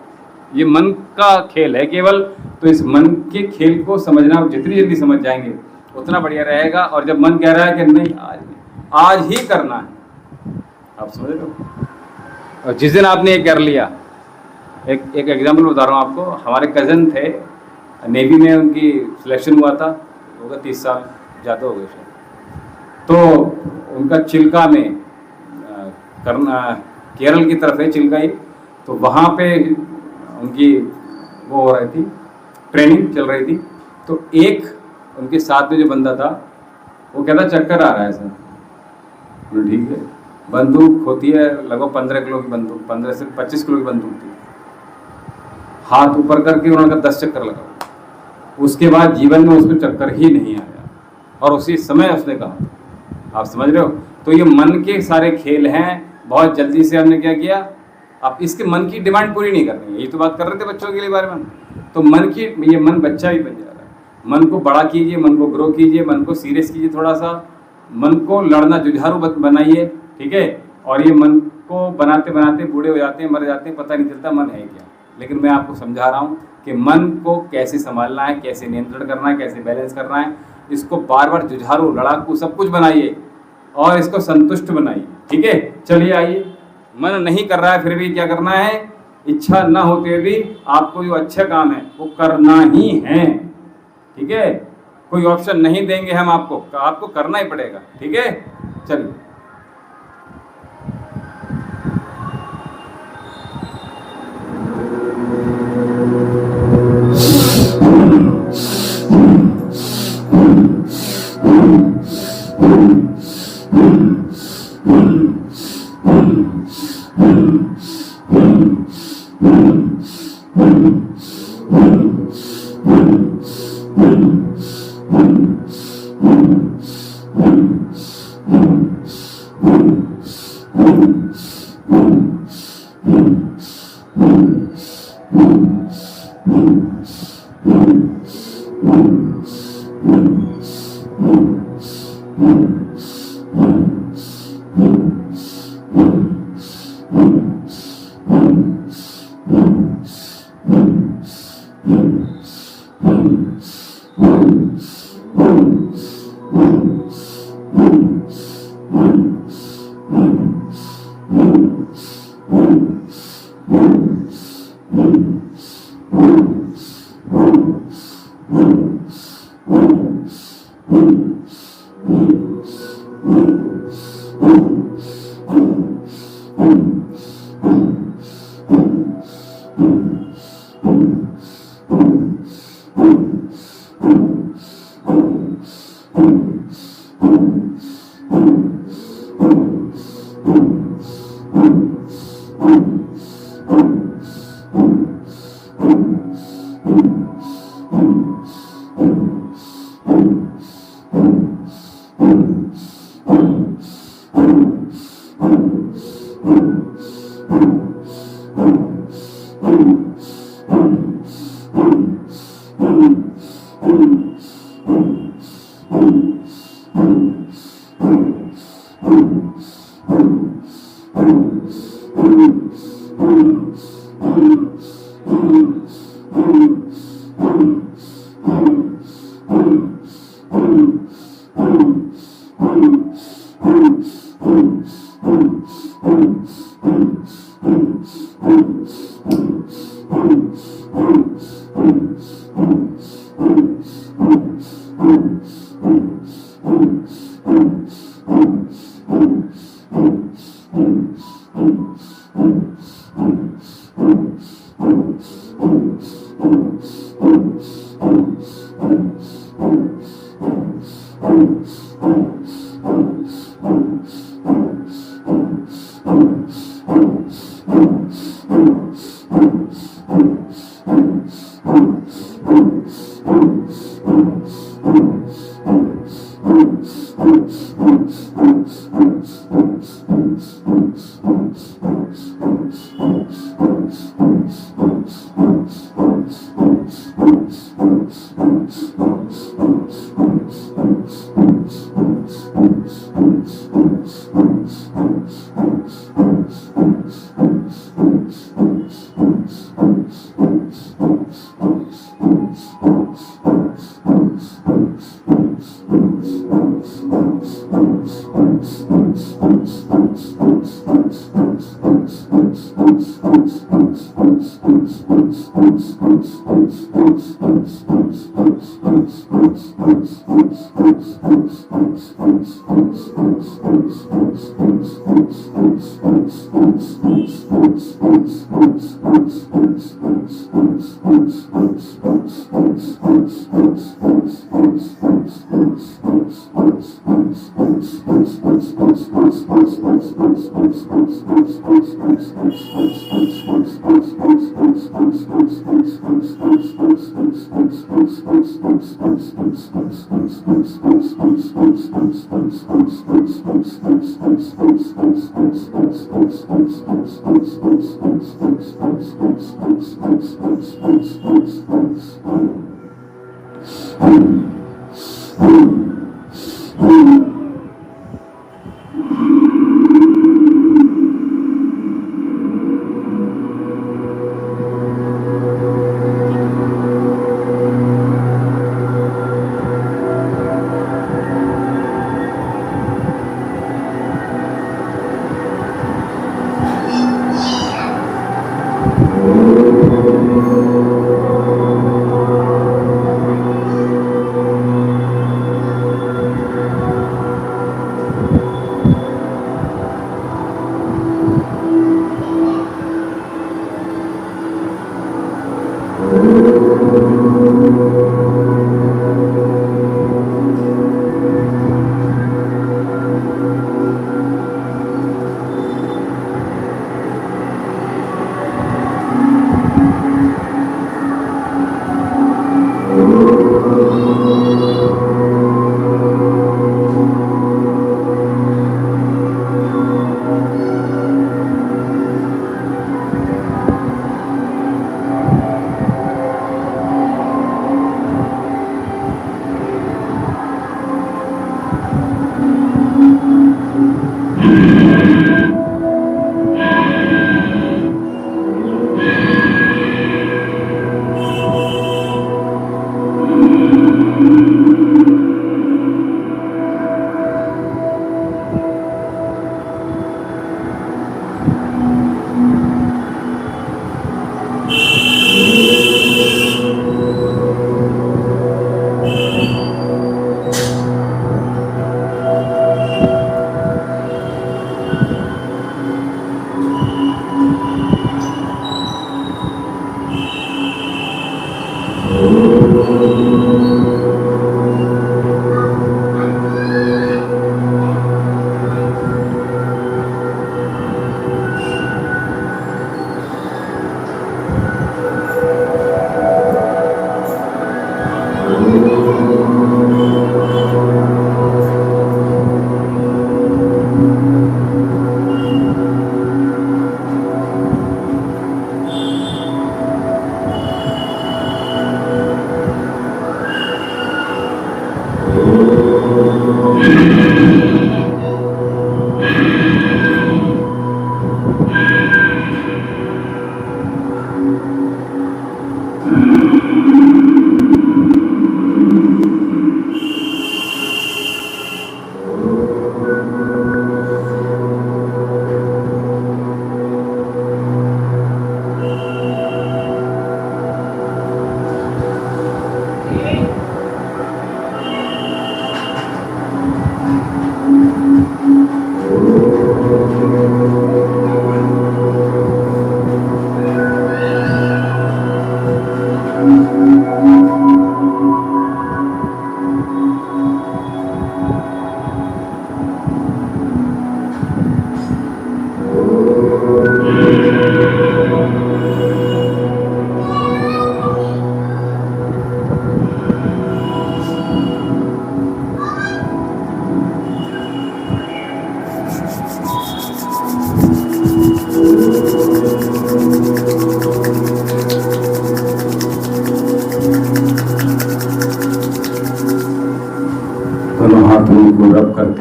ये मन का खेल है केवल। तो इस मन के खेल को समझना, जितनी जल्दी समझ जाएंगे उतना बढ़िया रहेगा। और जब मन कह रहा है कि नहीं आज ही करना है, आप समझ रहे हो, और जिस दिन आपने ये कर लिया, एक एग्जाम्पल बता रहा हूँ आपको। हमारे कज़न थे नेवी में, उनकी सिलेक्शन हुआ था, होगा 30 साल ज़्यादा हो गए शायद। तो उनका चिल्का में करना, केरल की तरफ है चिल्का ही, तो वहाँ पे उनकी वो हो रही थी, ट्रेनिंग चल रही थी। तो एक उनके साथ में जो बंदा था वो कहता चक्कर आ रहा है सर। ठीक है, बंदूक होती है लगभग 15 किलो की बंदूक, 15 से 25 किलो की बंदूक थी। हाथ ऊपर करके उन्होंने 10 चक्कर लगा, उसके बाद जीवन में उसको चक्कर ही नहीं आया, और उसी समय उसने कहा, आप समझ रहे हो। तो ये मन के सारे खेल हैं। बहुत जल्दी से हमने क्या किया, आप इसके मन की डिमांड पूरी नहीं कर रहे हैं, यही तो बात कर रहे थे बच्चों के लिए बारे में। तो मन की, ये मन बच्चा ही बन जा रहा है। मन को बड़ा कीजिए, मन को ग्रो कीजिए, मन को सीरियस कीजिए, थोड़ा सा मन को लड़ना जुझारू बनाइए, ठीक है। और ये मन को बनाते बनाते बूढ़े हो जाते हैं, मर जाते हैं, पता नहीं चलता मन है क्या। लेकिन मैं आपको समझा रहा हूँ कि मन को कैसे संभालना है, कैसे नियंत्रण करना है, कैसे बैलेंस करना है। इसको बार बार जुझारू, लड़ाकू सब कुछ बनाइए और इसको संतुष्ट बनाइए, ठीक है। चलिए आइए, मन नहीं कर रहा है फिर भी क्या करना है, इच्छा ना होते हुए भी आपको जो अच्छा काम है वो करना ही है, ठीक है। कोई ऑप्शन नहीं देंगे हम आपको करना ही पड़ेगा, ठीक है। चलिए,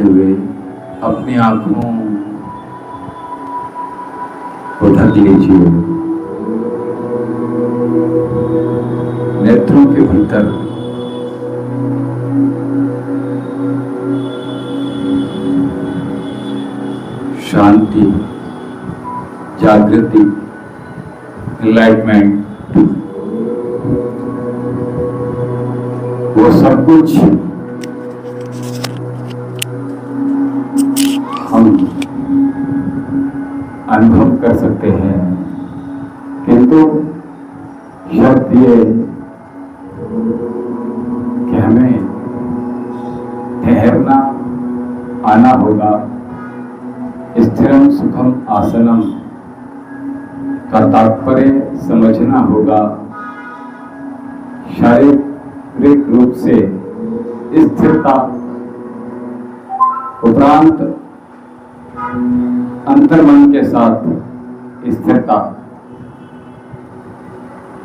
बैठे हुए अपनी आंखों को ढक लीजिए। नेत्रों के भीतर शांति, जागृति, एनलाइटमेंट, वो सब कुछ हम अनुभव कर सकते हैं, किंतु शर्त ये कि हमें ठहरना आना होगा। स्थिरम सुखम आसनम का तात्पर्य समझना होगा। शारीरिक रूप से स्थिरता उपरांत अंतर्मन के साथ स्थिरता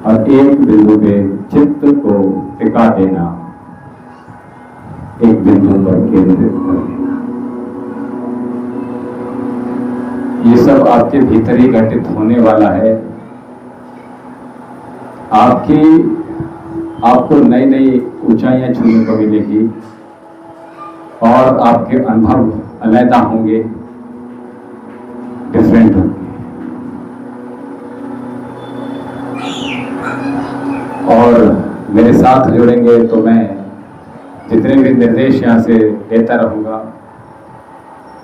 और एक बिंदु पे चित्त को टिका देना, एक बिंदु पर केंद्रित कर देना। ये सब आपके भीतर ही घटित होने वाला है। आपको नई नई ऊंचाइयां छूने को मिलेगी और आपके अनुभव अलग होंगे, डिफरेंट होंगे। और मेरे साथ जुड़ेंगे तो मैं जितने भी निर्देश यहाँ से देता रहूँगा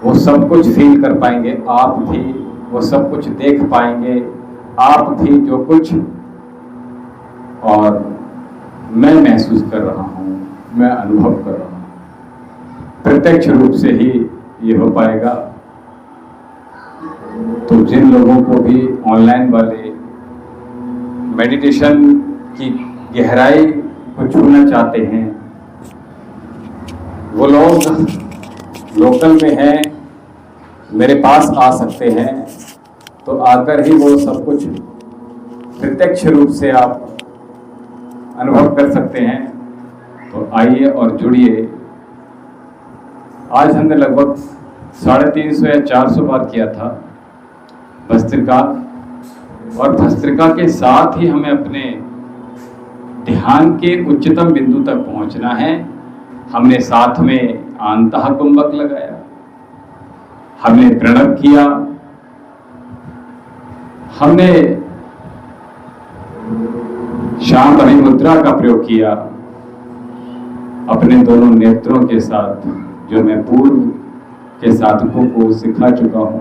वो सब कुछ फील कर पाएंगे आप भी, वो सब कुछ देख पाएंगे आप भी जो कुछ और मैं महसूस कर रहा हूँ, मैं अनुभव कर रहा हूँ, प्रत्यक्ष रूप से ही ये हो पाएगा। तो जिन लोगों को भी ऑनलाइन वाले मेडिटेशन की गहराई को छूना चाहते हैं, वो लोग लोकल में हैं, मेरे पास आ सकते हैं। तो आकर ही वो सब कुछ प्रत्यक्ष रूप से आप अनुभव कर सकते हैं। तो आइए और जुड़िए। आज हमने लगभग 350 या 400 बार किया था भस्त्रिका, और भस्त्रिका के साथ ही हमें अपने ध्यान के उच्चतम बिंदु तक पहुंचना है। हमने साथ में आंतः कुंभक लगाया, हमने प्रणव किया, हमने शांत मुद्रा का प्रयोग किया अपने दोनों नेत्रों के साथ, जो मैं पूर्व के साधकों को सिखा चुका हूं।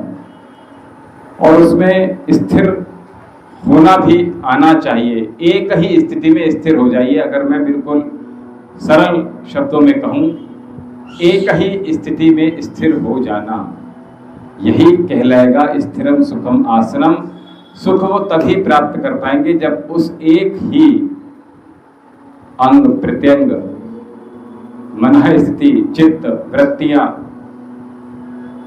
और उसमें स्थिर होना भी आना चाहिए। एक ही स्थिति में स्थिर हो जाइए। अगर मैं बिल्कुल सरल शब्दों में कहूं, एक ही स्थिति में स्थिर हो जाना, यही कहलाएगा स्थिरम सुखम आसनम। सुख वो तभी प्राप्त कर पाएंगे जब उस एक ही अंग प्रत्यंग, मन स्थिति, चित्त, वृत्तियां,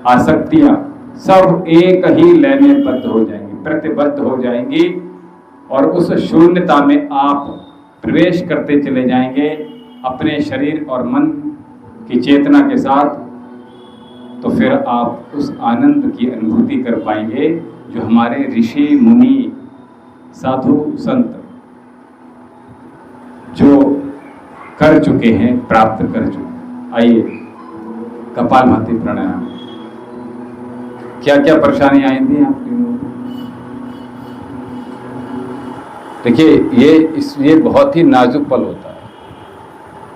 आसक्तियां सब एक ही लय में बद्ध हो जाएंगी, प्रतिबद्ध हो जाएंगी, और उस शून्यता में आप प्रवेश करते चले जाएंगे अपने शरीर और मन की चेतना के साथ। तो फिर आप उस आनंद की अनुभूति कर पाएंगे जो हमारे ऋषि मुनि साधु संत जो कर चुके हैं, प्राप्त कर चुके। आइए कपालभाति प्राणायाम। क्या क्या परेशानियां आई थी आपकी? देखिए ये बहुत ही नाजुक पल होता है।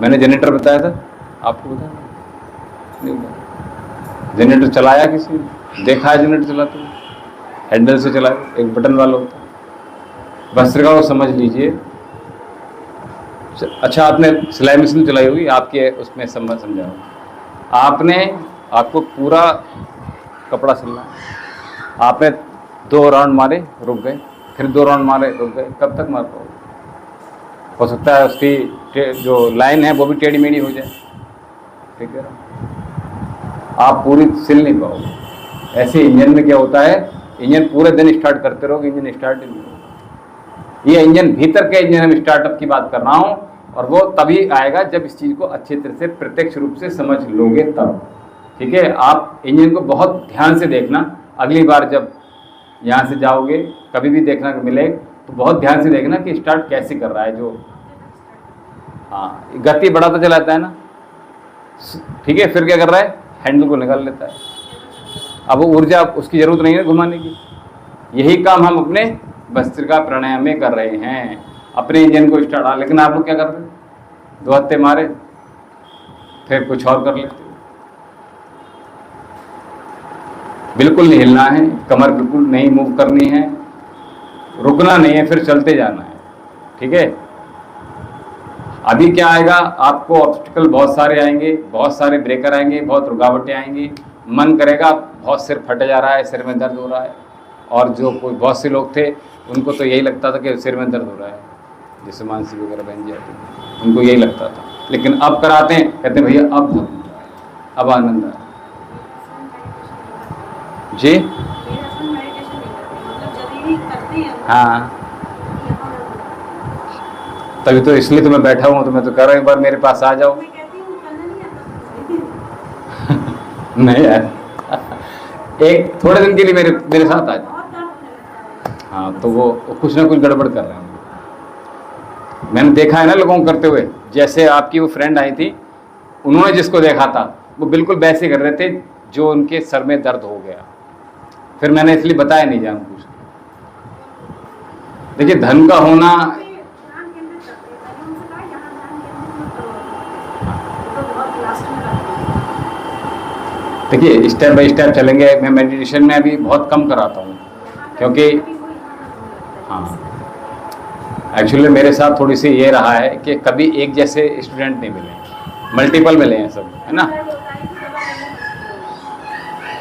मैंने जनरेटर बताया था आपको, बताया नहीं? जनरेटर चलाया किसी ने? देखा है जनरेटर चलाते हुए? हैंडल से चलाए, एक बटन वाला होता है। भस्त्रिका को समझ लीजिए। अच्छा, आपने सिलाई मशीन चलाई होगी, आपके उसमें समझा होगा। आपको पूरा कपड़ा सिलना, आपने 2 राउंड मारे, रुक गए, फिर 2 राउंड मारे, रुक गए, कब तक मार पाओगे? हो सकता है उसकी जो लाइन है वो भी टेढ़ी मेढ़ी हो जाए, ठीक है, आप पूरी सिल नहीं पाओगे। ऐसे इंजन में क्या होता है, इंजन पूरे दिन स्टार्ट करते रहोगे, इंजन स्टार्ट ही नहीं होगा। ये इंजन भीतर के इंजन में स्टार्टअप की बात कर रहा हूँ, और वो तभी आएगा जब इस चीज़ को अच्छी तरह से प्रत्यक्ष रूप से समझ लोगे तब। ठीक है, आप इंजन को बहुत ध्यान से देखना। अगली बार जब यहाँ से जाओगे कभी भी देखना मिले तो बहुत ध्यान से देखना कि स्टार्ट कैसे कर रहा है। जो हाँ गति बढ़ाता चलाता है ना, ठीक है, फिर क्या कर रहा है, हैंडल को निकाल लेता है। अब वो ऊर्जा उसकी जरूरत नहीं है घुमाने की। यही काम हम अपने भस्त्रिका प्राणायाम में कर रहे हैं, अपने इंजन को स्टार्ट। लेकिन आप लोग क्या कर रहे हैं, 2 हत्ते मारे फिर कुछ और कर लेते हो। बिल्कुल नहीं हिलना है, कमर बिल्कुल नहीं मूव करनी है, रुकना नहीं है, फिर चलते जाना है। ठीक है, अभी क्या आएगा, आपको ऑब्स्टिकल बहुत सारे आएंगे, बहुत सारे ब्रेकर आएंगे, बहुत रुकावटें आएंगी। मन करेगा, बहुत सिर फट जा रहा है, सिर में दर्द हो रहा है। और जो कोई बहुत से लोग थे उनको तो यही लगता था कि सिर में दर्द हो रहा है, जैसे मानसी वगैरह बहन जी आती, उनको यही लगता था। लेकिन अब कराते हैं, कहते हैं भैया अब बहुत मजा आया, अब आनंद आया। जी हाँ, तभी तो, इसलिए तो मैं बैठा हूँ, तो मैं तो कह रहा हूँ एक बार मेरे पास आ जाओ। नहीं यार, एक थोड़े दिन के लिए मेरे साथ आ जाओ। हाँ, तो वो कुछ ना कुछ गड़बड़ कर रहे हैं। मैंने देखा है ना लोगों को करते हुए, जैसे आपकी वो फ्रेंड आई थी, उन्होंने जिसको देखा था वो बिल्कुल वैसे कर रहे थे जो उनके सर में दर्द हो गया। फिर मैंने इसलिए बताया नहीं जानबूझ के। देखिए, धन का होना, देखिए स्टेप बाय स्टेप चलेंगे। मैं मेडिटेशन में अभी बहुत कम कराता हूँ, क्योंकि हाँ एक्चुअली मेरे साथ थोड़ी सी ये रहा है कि कभी एक जैसे स्टूडेंट नहीं मिले, मल्टीपल मिले हैं सब, है ना।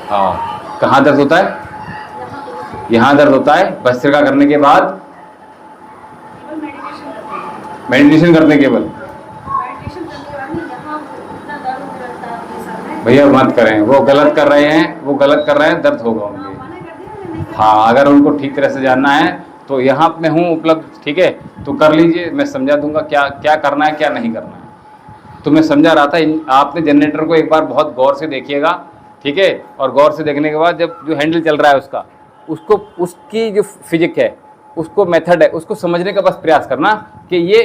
हाँ, कहाँ दर्द होता है, यहाँ दर्द होता है भस्त्रिका करने के बाद, मेडिटेशन करने के बाद। भैया मत करें, वो गलत कर रहे हैं, वो गलत कर रहे हैं, दर्द होगा उनके। हाँ, अगर उनको ठीक तरह से जानना है तो यहाँ मैं हूँ उपलब्ध, ठीक है, तो कर लीजिए, मैं समझा दूंगा क्या क्या करना है क्या नहीं करना है। तो मैं समझा रहा था, आपने जनरेटर को एक बार बहुत गौर से देखिएगा, ठीक है, और गौर से देखने के बाद जब जो हैंडल चल रहा है उसको उसकी जो फिजिक है, उसको मेथड है, उसको समझने का बस प्रयास करना कि ये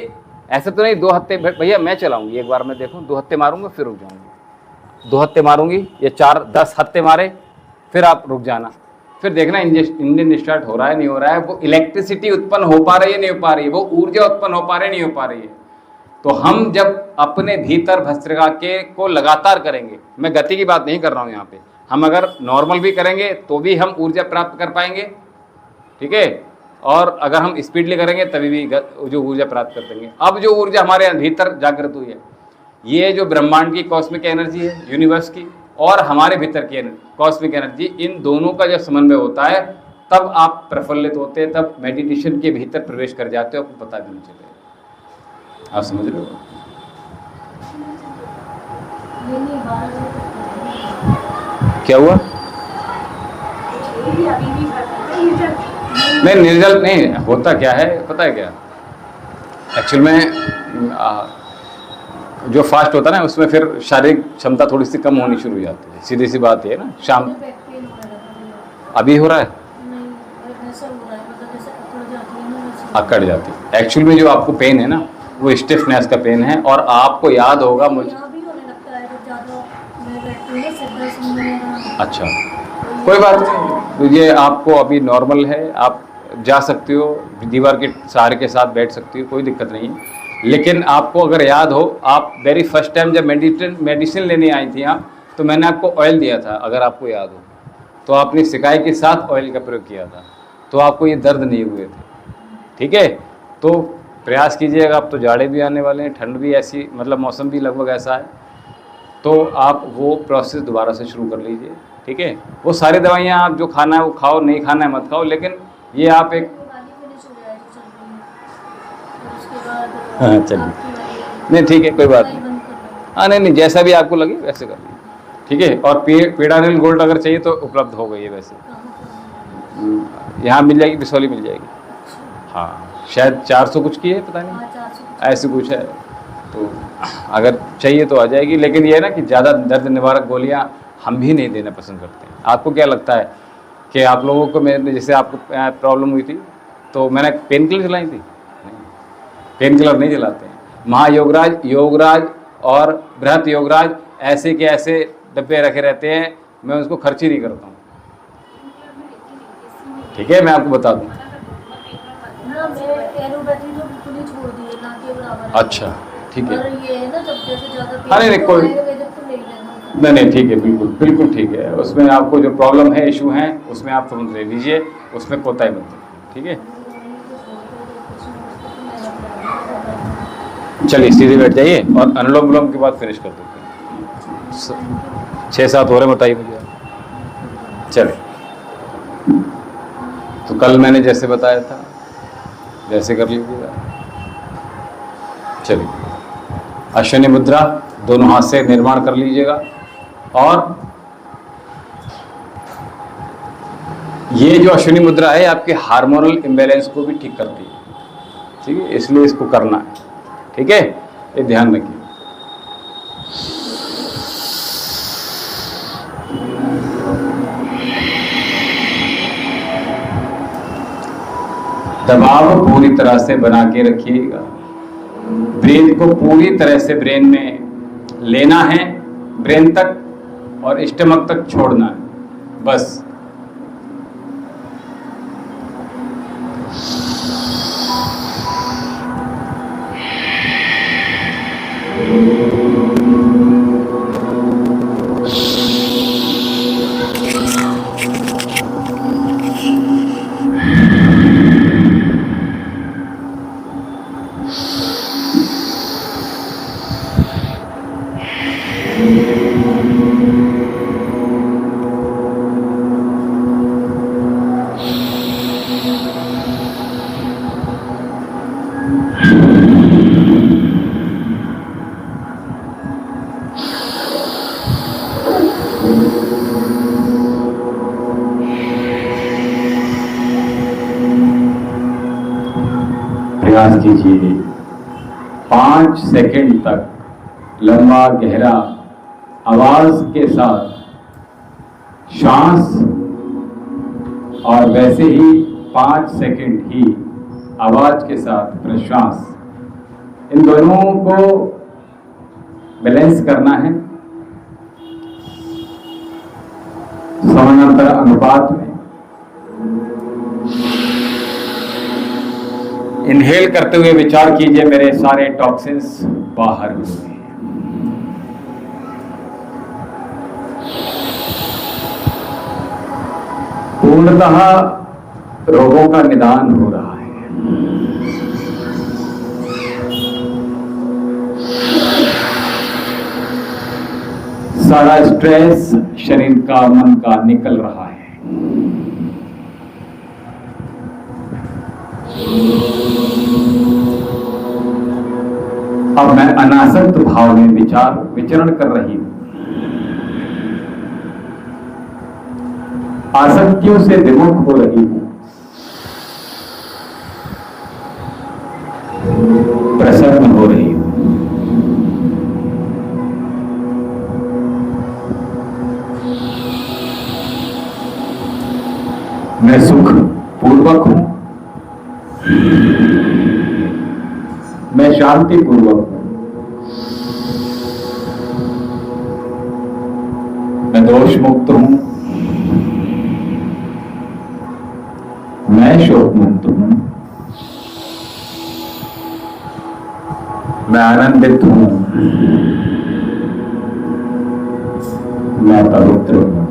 ऐसे तो नहीं 2 हत्ते भैया मैं चलाऊंगी, एक बार मैं देखूँ 2 हत्ते मारूंगा फिर रुक जाऊंगी, 2 हत्ते मारूंगी या 4-10 हत्ते मारे फिर आप रुक जाना, फिर देखना इंजन स्टार्ट हो रहा है नहीं हो रहा है, वो इलेक्ट्रिसिटी उत्पन्न हो पा रही है नहीं हो पा रही है, वो ऊर्जा उत्पन्न हो पा रही है नहीं हो पा रही है। तो हम जब अपने भीतर भस्त्रिका के को लगातार करेंगे, मैं गति की बात नहीं कर रहा हूँ यहाँ पे, हम अगर नॉर्मल भी करेंगे तो भी हम ऊर्जा प्राप्त कर पाएंगे, ठीक है, और अगर हम स्पीडली करेंगे तभी भी जो ऊर्जा प्राप्त कर पाएंगे। अब जो ऊर्जा हमारे भीतर जागृत हुई है, ये जो ब्रह्मांड की कॉस्मिक एनर्जी है, यूनिवर्स की, और हमारे भीतर की कॉस्मिक एनर्जी, इन दोनों का जब समन्वय होता है तब आप प्रफुल्लित होते हैं, तब मेडिटेशन के भीतर प्रवेश कर जाते हो, आपको पता भी नहीं चलेगा। आप समझ रहे हो? क्या हुआ? नहीं, निर्जल नहीं होता, क्या है पता है क्या, एक्चुअल में जो फास्ट होता है ना उसमें फिर शारीरिक क्षमता थोड़ी सी कम होनी शुरू हो जाती है, सीधी सी बात है ना। शाम अभी हो रहा है, अकड़ जाती है। एक्चुअल में जो आपको पेन है ना वो स्टिफनेस का पेन है, और आपको याद होगा मुझे, अच्छा कोई बात नहीं, तो ये आपको अभी नॉर्मल है, आप जा सकते हो, दीवार के सहारे के साथ बैठ सकती हो, कोई दिक्कत नहीं है। लेकिन आपको अगर याद हो, आप वेरी फर्स्ट टाइम जब मेडिसिन लेने आई थी आप, तो मैंने आपको ऑयल दिया था, अगर आपको याद हो, तो आपने सिकाई के साथ ऑयल का प्रयोग किया था, तो आपको ये दर्द नहीं हुए थे, ठीक है। तो प्रयास कीजिएगा, अब तो जाड़े भी आने वाले हैं, ठंड भी ऐसी, मतलब मौसम भी लगभग ऐसा है, तो आप वो प्रोसेस दोबारा से शुरू कर लीजिए, ठीक है। वो सारी दवाइयाँ आप जो खाना है वो खाओ, नहीं खाना है मत खाओ, लेकिन ये आप एक, हाँ चलिए, नहीं ठीक है, कोई बात नहीं, हाँ नहीं जैसा भी आपको लगे वैसे कर लीजिए, ठीक है। और पेडानिल गोल्ड अगर चाहिए तो उपलब्ध हो गई है, वैसे यहाँ मिल जाएगी, बिसौली मिल जाएगी, हाँ शायद 400 कुछ की है, पता नहीं ऐसे कुछ है, तो अगर चाहिए तो आ जाएगी। लेकिन ये है ना कि ज़्यादा दर्द निवारक गोलियाँ हम भी नहीं देना पसंद करते हैं। आपको क्या लगता है कि आप लोगों को, मैंने जैसे आपको प्रॉब्लम हुई थी तो मैंने पेन किलर चलाई थी? नहीं, पेन किलर नहीं चलाते हैं। महायोगराज, योगराज और बृहत योगराज ऐसे के ऐसे डब्बे रखे रहते हैं, मैं उसको खर्च ही नहीं करता हूँ। ठीक है, मैं आपको बता दूँ। ना मैं एलोपैथी तो बिल्कुल ही छोड़ दी है, ना के बराबर है। अच्छा, ठीक है। और ये है ना, जब जैसे ज़्यादा अरे नहीं, कोई आयुर्वेदिक तो ले लेना। नहीं नहीं, ठीक है, बिल्कुल बिल्कुल ठीक है। उसमें आपको जो प्रॉब्लम है, इशू है, उसमें आप तुरंत ले लीजिए, उसमें कोताही मत करिए, ठीक है। चलिए सीधे बैठ जाइए और अनुलोम विलोम के बाद फिनिश कर देते हैं। 6-7 हो रहे, बताइए मुझे। चलिए, तो कल मैंने जैसे बताया था वैसे कर लीजिएगा। चलिए, अश्विनी मुद्रा दोनों हाथ से निर्माण कर लीजिएगा। और ये जो अश्विनी मुद्रा है आपके हार्मोनल इम्बैलेंस को भी ठीक करती है, ठीक है, इसलिए इसको करना है, ठीक है, ये ध्यान रखिए। दबाव पूरी तरह से बना के रखिएगा। ब्रीथ को पूरी तरह से ब्रेन में लेना है, ब्रेन तक और स्टमक तक छोड़ना है, बस। प्रयास कीजिए 5 सेकंड तक लंबा गहरा आवाज के साथ श्वास, और वैसे ही 5 सेकंड ही आवाज के साथ प्रश्वास, इन दोनों को बैलेंस करना है समानांतर अनुपात में। इनहेल करते हुए विचार कीजिए, मेरे सारे टॉक्सिन्स बाहर हो गए। पूर्णतः रोगों का निदान हो रहा है। सारा स्ट्रेस शरीर का, मन का निकल रहा है। अब मैं अनासक्त भाव में विचरण कर रही हूं। आसक्तियों से विमुख हो रही हूं। प्रसन्न हो रही हूं। मैं सुख पूर्वक हूं। मैं शांति पूर्वक हूं। मैं दोष मुक्त हूं। मैं शोक मुक्त हूं। मैं आनंदित हूं। मैं पवित्र हूं।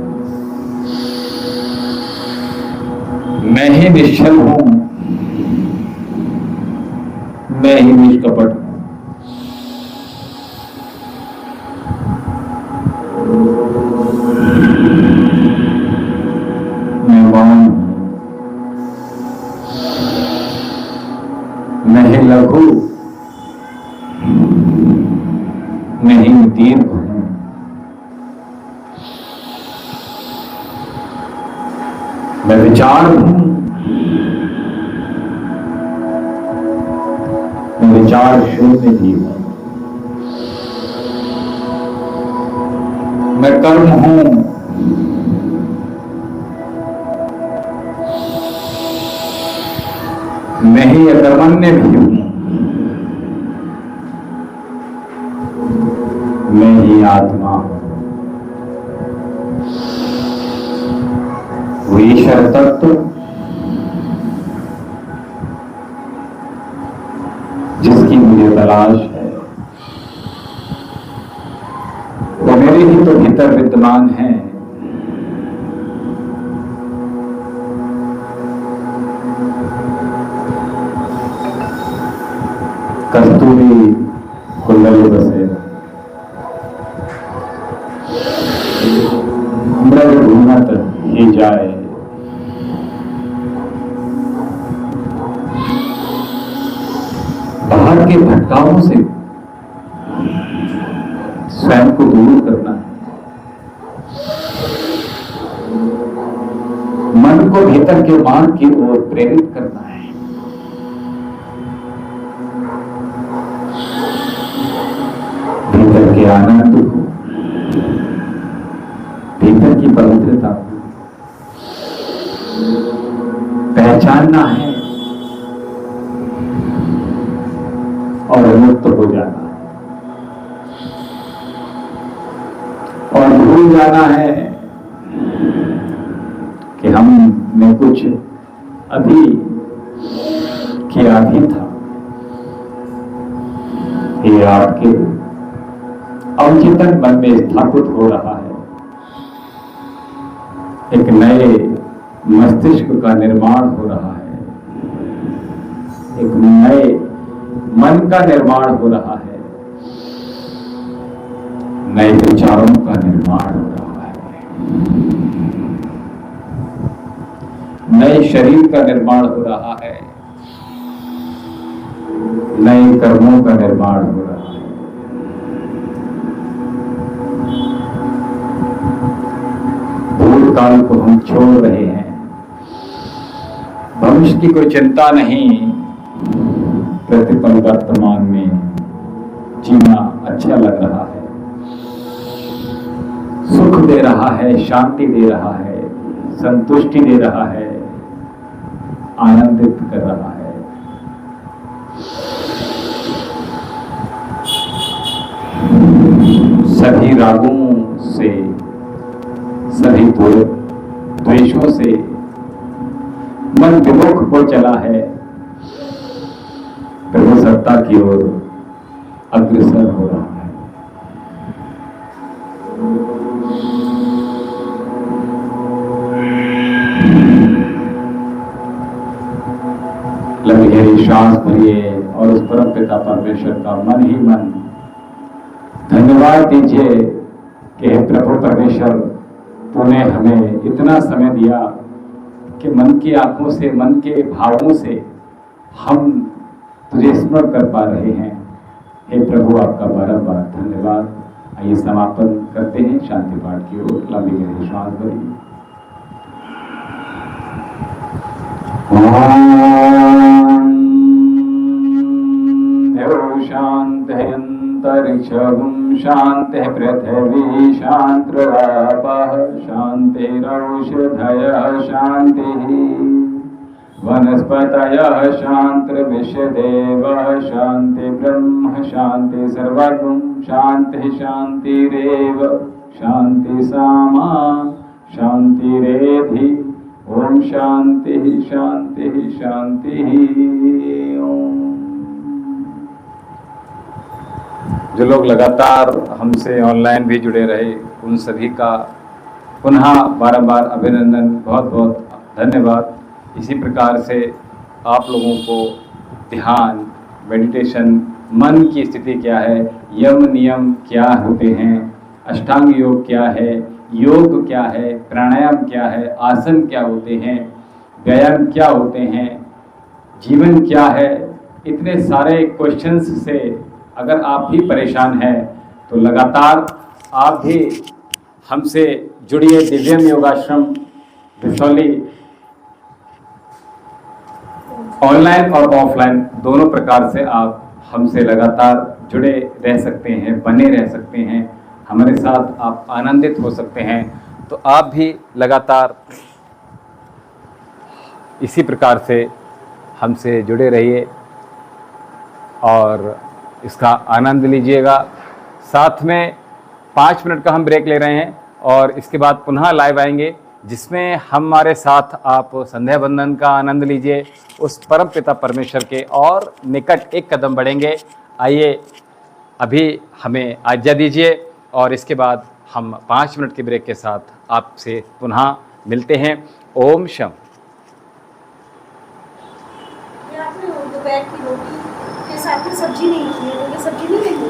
मैं ही निश्चल हूं। मैं ही निष्कपट हूं। मैं मौन हूं। मैं ही लघु। मैं ही दीर्घ हूं। मैं विचार हूं। मैं विचार शून्य भी हूं। मैं कर्म हूं, मैं ही अकर्मण्य भी हूं, मैं ही आत्मा हूं। वो ईश्वर तत्व जिसकी मुझे तलाश है, वो मेरे ही तो भीतर विद्यमान है। कस्तूरी कुंडली बसे मृग घूमत ही जाए, बाहर के भटकावों से स्वयं को दूर करना है, मन को भीतर के मार्ग की ओर प्रेरित करना है। भीतर के आनंद को, भीतर की पवित्रता को पहचानना है और मुक्त हो जाना है और भूल जाना है कि हमने कुछ अभी किया भी था। ये आपके अवचेतन मन में स्थापित हो रहा है। एक नए मस्तिष्क का निर्माण हो रहा है, एक नए मन का निर्माण हो रहा है, नए विचारों का निर्माण हो रहा है, नए शरीर का निर्माण हो रहा है, नए कर्मों का निर्माण हो रहा है। भूतकाल को हम छोड़ रहे हैं, भविष्य की कोई चिंता नहीं, प्रतिपल वर्तमान में जीना अच्छा लग रहा है, सुख दे रहा है, शांति दे रहा है, संतुष्टि दे रहा है, आनंदित कर रहा है। सभी रागों से, सभी द्वेषों से मन विमुख हो चला है, प्रभु सत्ता की ओर अग्रसर हो रहा है। लंबी गहरी सांस भरिए और उस परम पिता परमेश्वर का मन ही मन धन्यवाद दीजिए कि हे प्रभु परमेश्वर, तूने हमें इतना समय दिया कि मन की आंखों से, मन के भावों से हम तुझे स्मरण कर पा रहे हैं। हे प्रभु, आपका बारंबार धन्यवाद। आइए समापन करते हैं शांति पाठ की ओर। लंबी गहरी सांस भरिए। ओम शांति अंतरिक्षं शांति पृथिवी शांतिरापः शांतिरौषधयः शांतिः वनस्पतयः शान्तिर्विश्वदेवः शान्ति ब्रह्म शान्ति सर्वगुण शान्ति शान्तिरेव शान्ति सामा शान्तिरेधि। ओम शांति शांति शांति। ओम। जो लोग लगातार हमसे ऑनलाइन भी जुड़े रहे, उन सभी का पुनः बारंबार अभिनंदन, बहुत बहुत धन्यवाद। इसी प्रकार से आप लोगों को ध्यान, मेडिटेशन, मन की स्थिति क्या है, यम नियम क्या होते हैं, अष्टांग योग क्या है, योग क्या है, प्राणायाम क्या है, आसन क्या होते हैं, व्यायाम क्या होते हैं, जीवन क्या है, इतने सारे क्वेश्चंस से अगर आप भी परेशान हैं तो लगातार आप भी हमसे जुड़िए। दिव्यम योगाश्रम बिसौली ऑनलाइन और ऑफलाइन दोनों प्रकार से आप हमसे लगातार जुड़े रह सकते हैं, बने रह सकते हैं। हमारे साथ आप आनंदित हो सकते हैं। तो आप भी लगातार इसी प्रकार से हमसे जुड़े रहिए और इसका आनंद लीजिएगा। साथ में 5 मिनट का हम ब्रेक ले रहे हैं और इसके बाद पुनः लाइव आएंगे, जिसमें हमारे साथ आप संध्या बंदन का आनंद लीजिए, उस परम पिता परमेश्वर के और निकट एक कदम बढ़ेंगे। आइए अभी हमें आज्ञा दीजिए और इसके बाद हम 5 मिनट के ब्रेक के साथ आपसे पुनः मिलते हैं। ओम शम। ये आपने दोपहर की रोटी के साथ में सब्जी नहीं की है, तो ये सब्जी नहीं लेंगे।